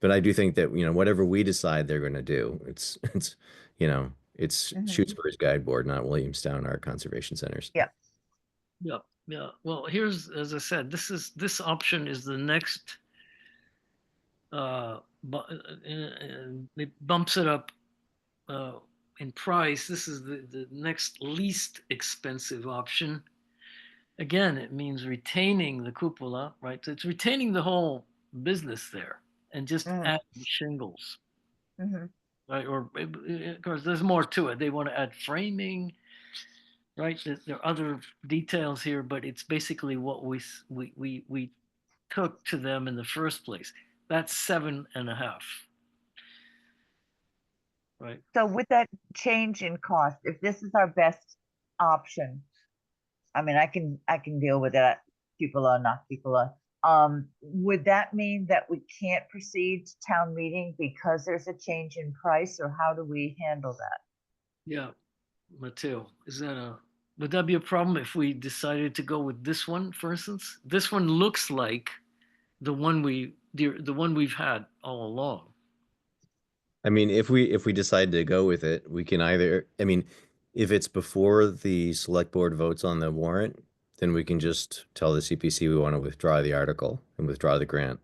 But I do think that, whatever we decide they're going to do, it's Mhm. Shutesbury's Guide Board, not Williamstown Art Conservation Centers. Yeah. Yep. Yeah. Well, here's, as I said, this option is the next. It bumps it up in price. This is the next least expensive option. Again, it means retaining the cupola, right? So it's retaining the whole business there and just Mm, adding shingles, mhm. right? Or of course, there's more to it. They want to add framing, right? There are other details here, but it's basically what we took to them in the first place. That's 7.5, right? So with that change in cost, if this is our best option, I mean, I can deal with that, cupola, not cupola. Would that mean that we can't proceed to town meeting because there's a change in price, or how do we handle that? Yeah, Mateo, would that be a problem if we decided to go with this one, for instance? This one looks like the one we've had all along. I mean, if we decide to go with it, we can either, I mean, if it's before the select board votes on the warrant, then we can just tell the CPC we want to withdraw the article and withdraw the grant.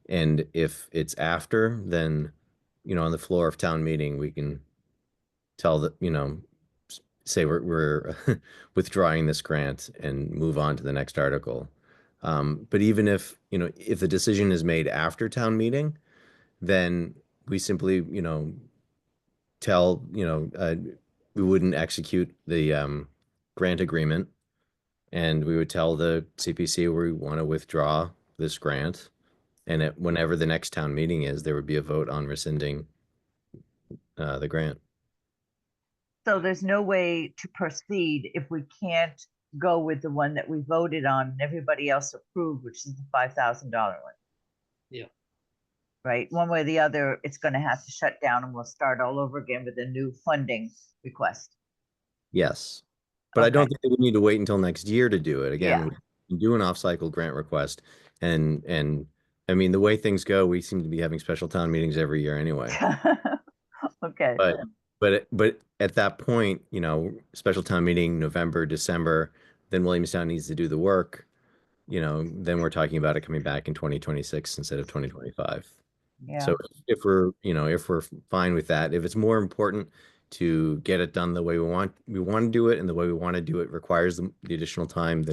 And if it's after, then, on the floor of town meeting, we can tell that, say we're withdrawing this grant and move on to the next article. But even if the decision is made after town meeting, then we simply, tell, we wouldn't execute the grant agreement, and we would tell the CPC we want to withdraw this grant. And whenever the next town meeting is, there would be a vote on rescinding the grant. So there's no way to proceed if we can't go with the one that we voted on and everybody else approved, which is the $5,000 one, Yeah. right? One way or the other, it's gonna have to shut down and we'll start all over again with a new funding request. Yes. But I don't Okay, think that we need to wait until next year to do it. Again, yeah. we can do an off-cycle grant request, and I mean, the way things go, we seem to be having special town meetings every year anyway. Okay, But but at that point, special town meeting November, December, then Williamstown needs to do the work. Then we're talking about it coming back in 2026 instead of 2025. yeah, So if we're fine with that, if it's more important to get it done the way we want to do it, and the way we want to do it requires the additional time,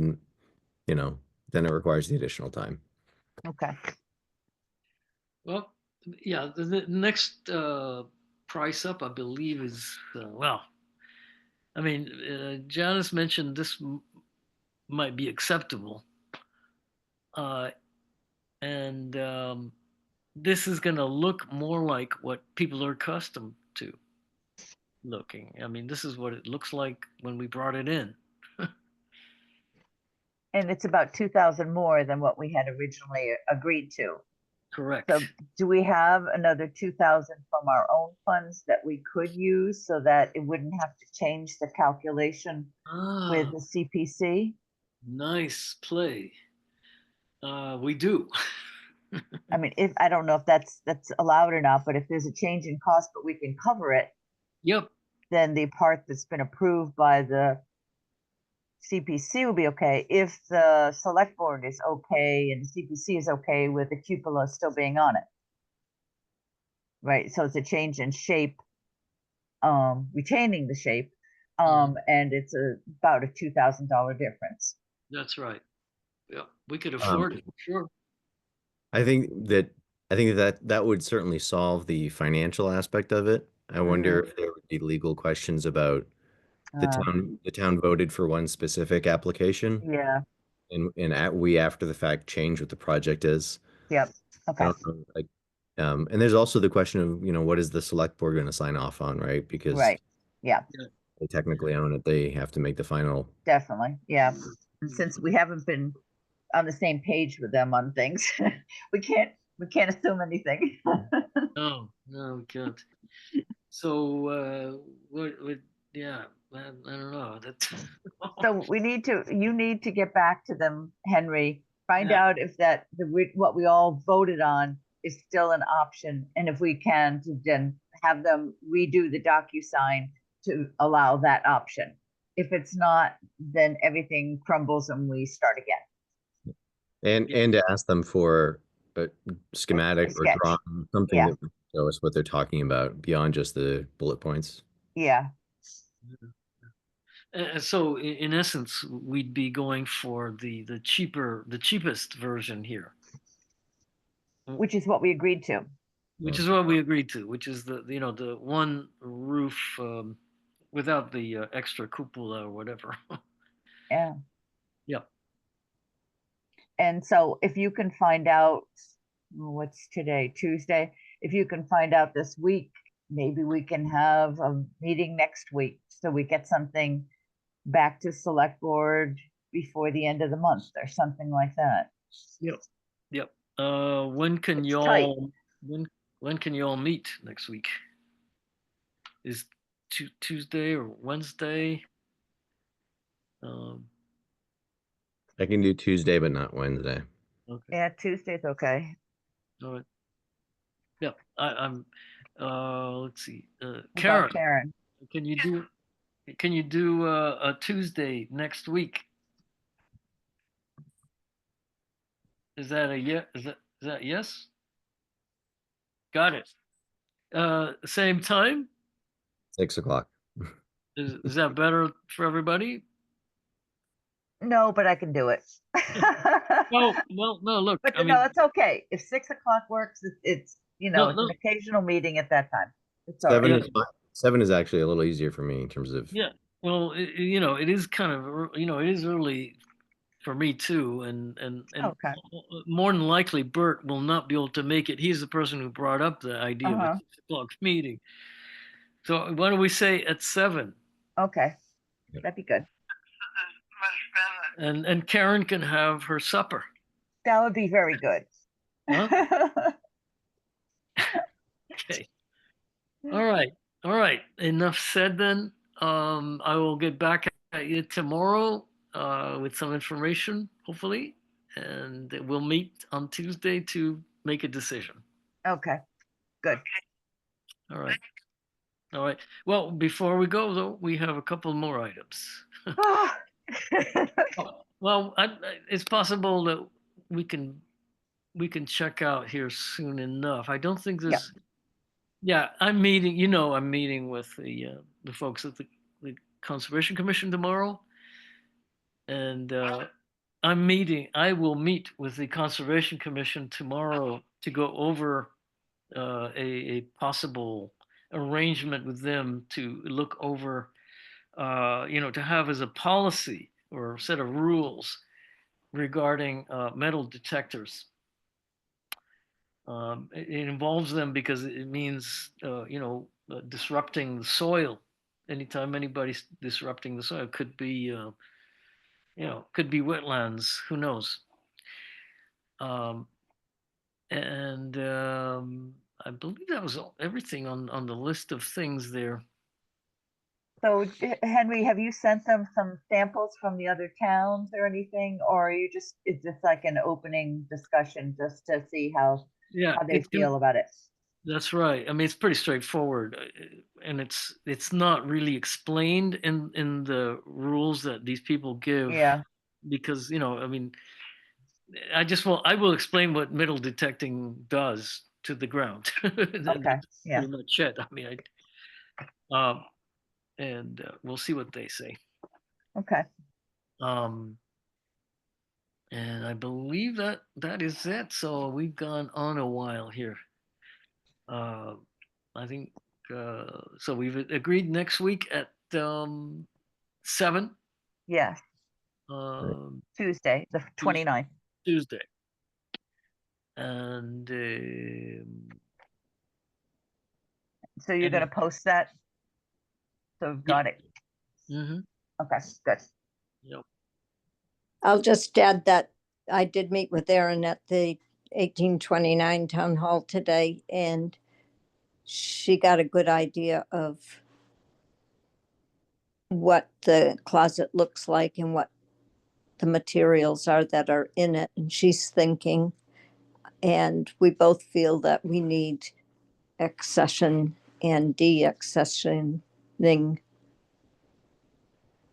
you know, then it requires the additional time. okay. Well, yeah, the next price up, I believe, is well. I mean, Janice mentioned this might be acceptable, uh, and this is going to look more like what people are accustomed to looking. I mean, this is what it looks like when we brought it in. And it's about 2,000 more than what we had originally agreed to. Correct. So do we have another 2,000 from our own funds that we could use so that it wouldn't have to change the calculation with Ah, the CPC? nice play. We do. I mean, if, I don't know if that's allowed or not, but if there's a change in cost, but we can cover it, Yep. then the part that's been approved by the CPC will be okay. If the select board is okay and the CPC is okay with the cupola still being on it. Right, so it's a change in shape, retaining the shape, and it's about a $2,000 difference. That's right. Yeah, we could Um, afford it. Sure. I think that that would certainly solve the financial aspect of it. I wonder if there would be legal questions about Uh, the town voted for one specific application, yeah, and we after the fact change what the project is. yep, I okay, don't know, like, and there's also the question of, what is the select board going to sign off on, right? Because right, yeah, Yeah. they technically own it. They have to make the final. definitely, yeah. And since we haven't been on the same page with them on things, we can't assume anything. No, we can't. So, what, yeah, I don't know. That's, So you need to get back to them, Henry, find yeah, out if what we all voted on is still an option, and if we can, to then have them redo the DocuSign to allow that option. If it's not, then everything crumbles and we start again. And to ask them for a schematic A or sketch. drawing, something Yeah. that would show us what they're talking about beyond just the bullet points. Yeah. And so in essence, we'd be going for the cheapest version here, Which is what we agreed to. which is what we agreed to, which is the one roof without the extra cupola or whatever. Yeah. Yep. And so if you can find out, what's today, Tuesday? If you can find out this week, maybe we can have a meeting next week so we get something back to select board before the end of the month or something like that. Yep. Yep. When can It's tight. y'all when can y'all meet next week? Is Tuesday or Wednesday? Um, I can do Tuesday, but not Wednesday. okay. Yeah, Tuesday's okay. All right. Yep. I'm. Let's see. What Karen, about Karen? can you do a Tuesday next week? Is that a yes? Is that yes? Got it. Same time? 6 o'clock. Is that better for everybody? No, but I can do it. No, no. Look, But I no, mean, it's okay. If 6 o'clock works, it's no, it's no. an occasional meeting at that time. It's all Seven right. Yeah, is fine. 7 is actually a little easier for me in terms of yeah. Well, it is kind of, it is early for me too, and Okay. more than likely, Bert will not be able to make it. He's the person who brought up the idea of a Uh-huh. 6 o'clock meeting. So why don't we say at 7? Okay. Yep. That'd be good. Much better. And Karen can have her supper. That would be very good. Huh? Okay. All right. All right. Enough said then. I will get back at you tomorrow with some information, hopefully, and we'll meet on Tuesday to make a decision. Okay, good. All right. All right. Well, before we go though, we have a couple more items. Well, it's possible that we can check out here soon enough. I don't think Yep. there's. Yeah, I'm meeting with the folks at the Conservation Commission tomorrow, and I will meet with the Conservation Commission tomorrow to go over a possible arrangement with them to look over, to have as a policy or a set of rules regarding metal detectors. It involves them because it means, disrupting the soil. Anytime anybody's disrupting the soil, could be wetlands. Who knows? Um, and I believe that was everything on the list of things there. So Henry, have you sent them some samples from the other towns or anything? Or are you is this like an opening discussion just to see how Yeah, they feel about it? that's right. I mean, it's pretty straightforward, and it's not really explained in the rules that these people give, Yeah, because I mean, I will explain what metal detecting does to the ground. okay, That's yeah, pretty much it. I mean, and we'll see what they say. okay. Um, and I believe that is it. So we've gone on a while here. Uh, I think so. We've agreed next week at 7. Yes, Um, Tuesday, the 29th. Tuesday, and So you're gonna post that? So we've got it. mm-hmm, Okay, good. yep. I'll just add that I did meet with Erin at the 1829 town hall today, and she got a good idea of what the closet looks like and what the materials are that are in it. And she's thinking, and we both feel that we need accession and de-accessioning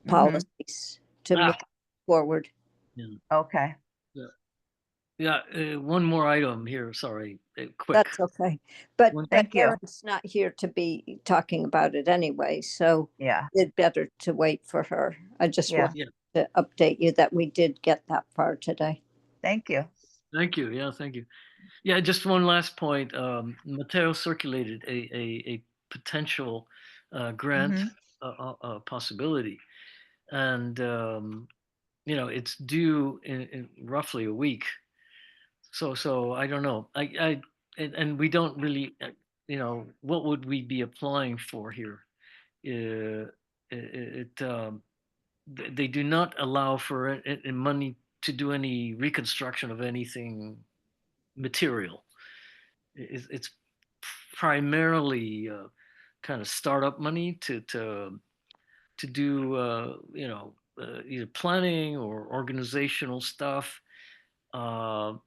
Mhm. policies to move Ah, forward. yeah, Okay. yeah. Yeah, one more item here, sorry, quick. That's okay. But One Thank you. Erin's not here to be talking about it anyway, so Yeah. it's better to wait for her. I just Yeah. wanted to update you that we did get that far today. Thank you. Thank you, yeah, thank you. Yeah, just one last point, Matteo circulated a potential, grant, Mhm. possibility, and, you know, it's due in roughly a week. So I don't know. And we don't really, you know, what would we be applying for here? They do not allow for money to do any reconstruction of anything material. It's primarily, kind of startup money to do, you know, either planning or organizational stuff.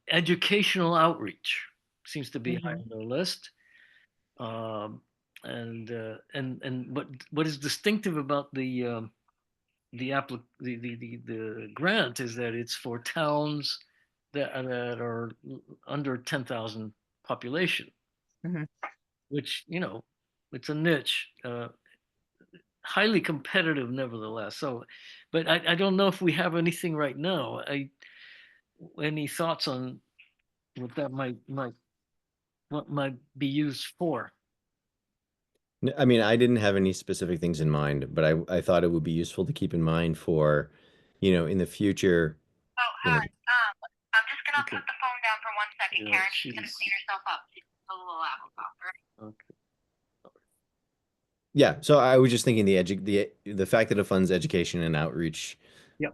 Educational outreach seems to be high Mhm. on their list. And what is distinctive about the grant is that it's for towns that are under 10,000 population, Mhm. which, you know, it's a niche, highly competitive nevertheless. So, but I don't know if we have anything right now. Any thoughts on what that what might be used for? I mean, I didn't have any specific things in mind, but I thought it would be useful to keep in mind for, in the future, Oh, you know, hi. I'm just gonna Okay. put the phone down for 1 second, Yeah, Karen. She's gonna she's clean herself up. She's a little applesauce, all right? okay. yeah. So I was just thinking the fact that it funds education and outreach, Yep.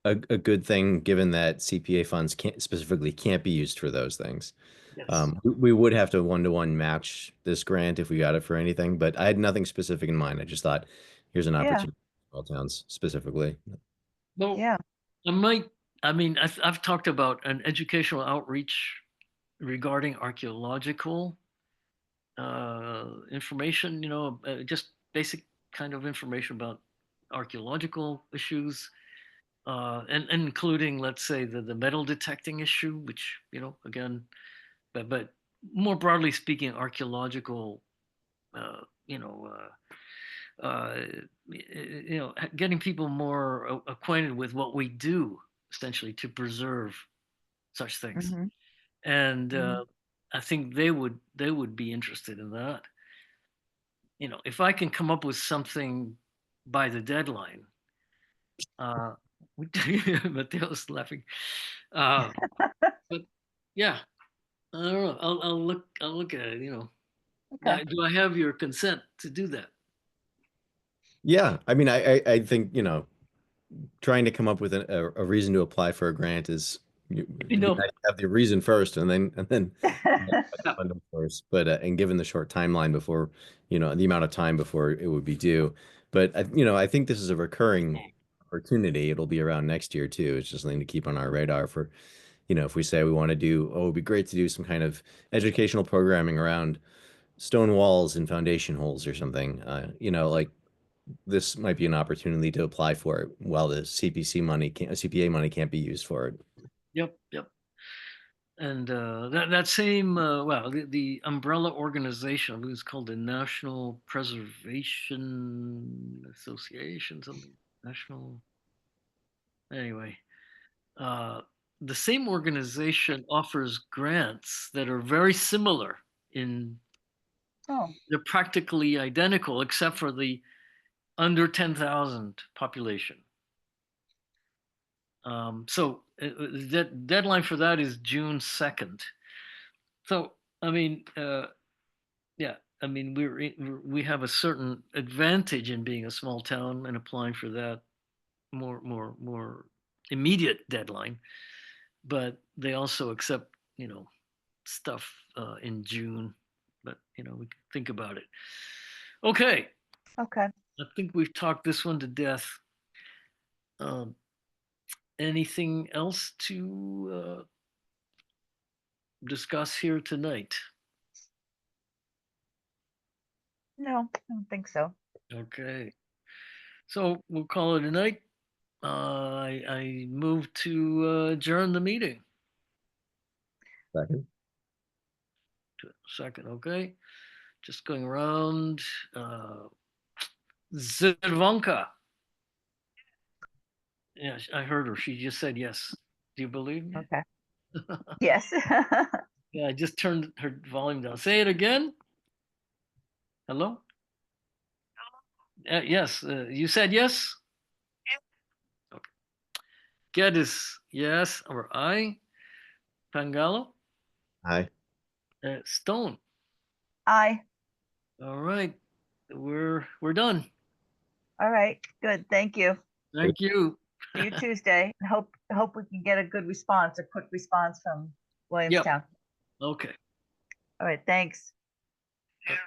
a good thing given that CPA funds can't be used for those things. Yes. We would have to one-to-one match this grant if we got it for anything, but I had nothing specific in mind. I just thought, here's an Yeah. opportunity for small towns specifically. Well, Yeah. I might. I mean, I've talked about an educational outreach regarding archaeological, information. You know, just basic kind of information about archaeological issues, and including, let's say, the metal detecting issue, which, you know, again, but more broadly speaking, archaeological, you know, you know, getting people more acquainted with what we do essentially to preserve such things. Mhm. And, Mhm. I think they would be interested in that. You know, if I can come up with something by the deadline, uh, Mateo's laughing. Uh, but yeah, I don't know. I'll look at it. You know, Okay. do I have your consent to do that? Yeah, I mean, I think, trying to come up with a reason to apply for a grant You it'd be know, nice to have the reason first and then yeah, fund it first. But and given the short timeline before, the amount of time before it would be due. But I think this is a recurring opportunity. It'll be around next year too. It's just something to keep on our radar for, if we say we want to do, oh, it'd be great to do some kind of educational programming around stone walls and foundation holes or something. Like this might be an opportunity to apply for it while the CPA money can't be used for it. yep. And, that same, well, the umbrella organization, I believe it's called the National Preservation Association, something national. Anyway, uh, the same organization offers grants that are very similar in Oh. they're practically identical except for the under 10,000 population. So the deadline for that is June 2nd. So I mean, yeah, I mean we have a certain advantage in being a small town and applying for that more immediate deadline, but they also accept, you know, stuff, in June. But, you know, we can think about it. Okay, Okay. I think we've talked this one to death. Um, Anything else to, discuss here tonight? No, I don't think so. Okay. So we'll call it a night. I move to adjourn the meeting. Second. Second, okay. Just going around. Zidvanka. Yeah, I heard her. She just said yes. Do you believe me? Okay. Yes. Yeah, I just turned her volume down. Say it again. Hello? Yes, you said yes? Okay. Geddes, yes, or I. Pangalo? Aye. Stone. Aye. All right. We're done. All right. Good. Thank you. Thank you. See you Tuesday. Hope we can get a good response, a quick response from Yep. Williamstown. Okay. All right. Thanks. And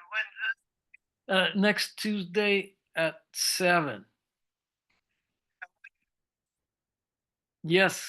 when's Next Tuesday at 7. Yes.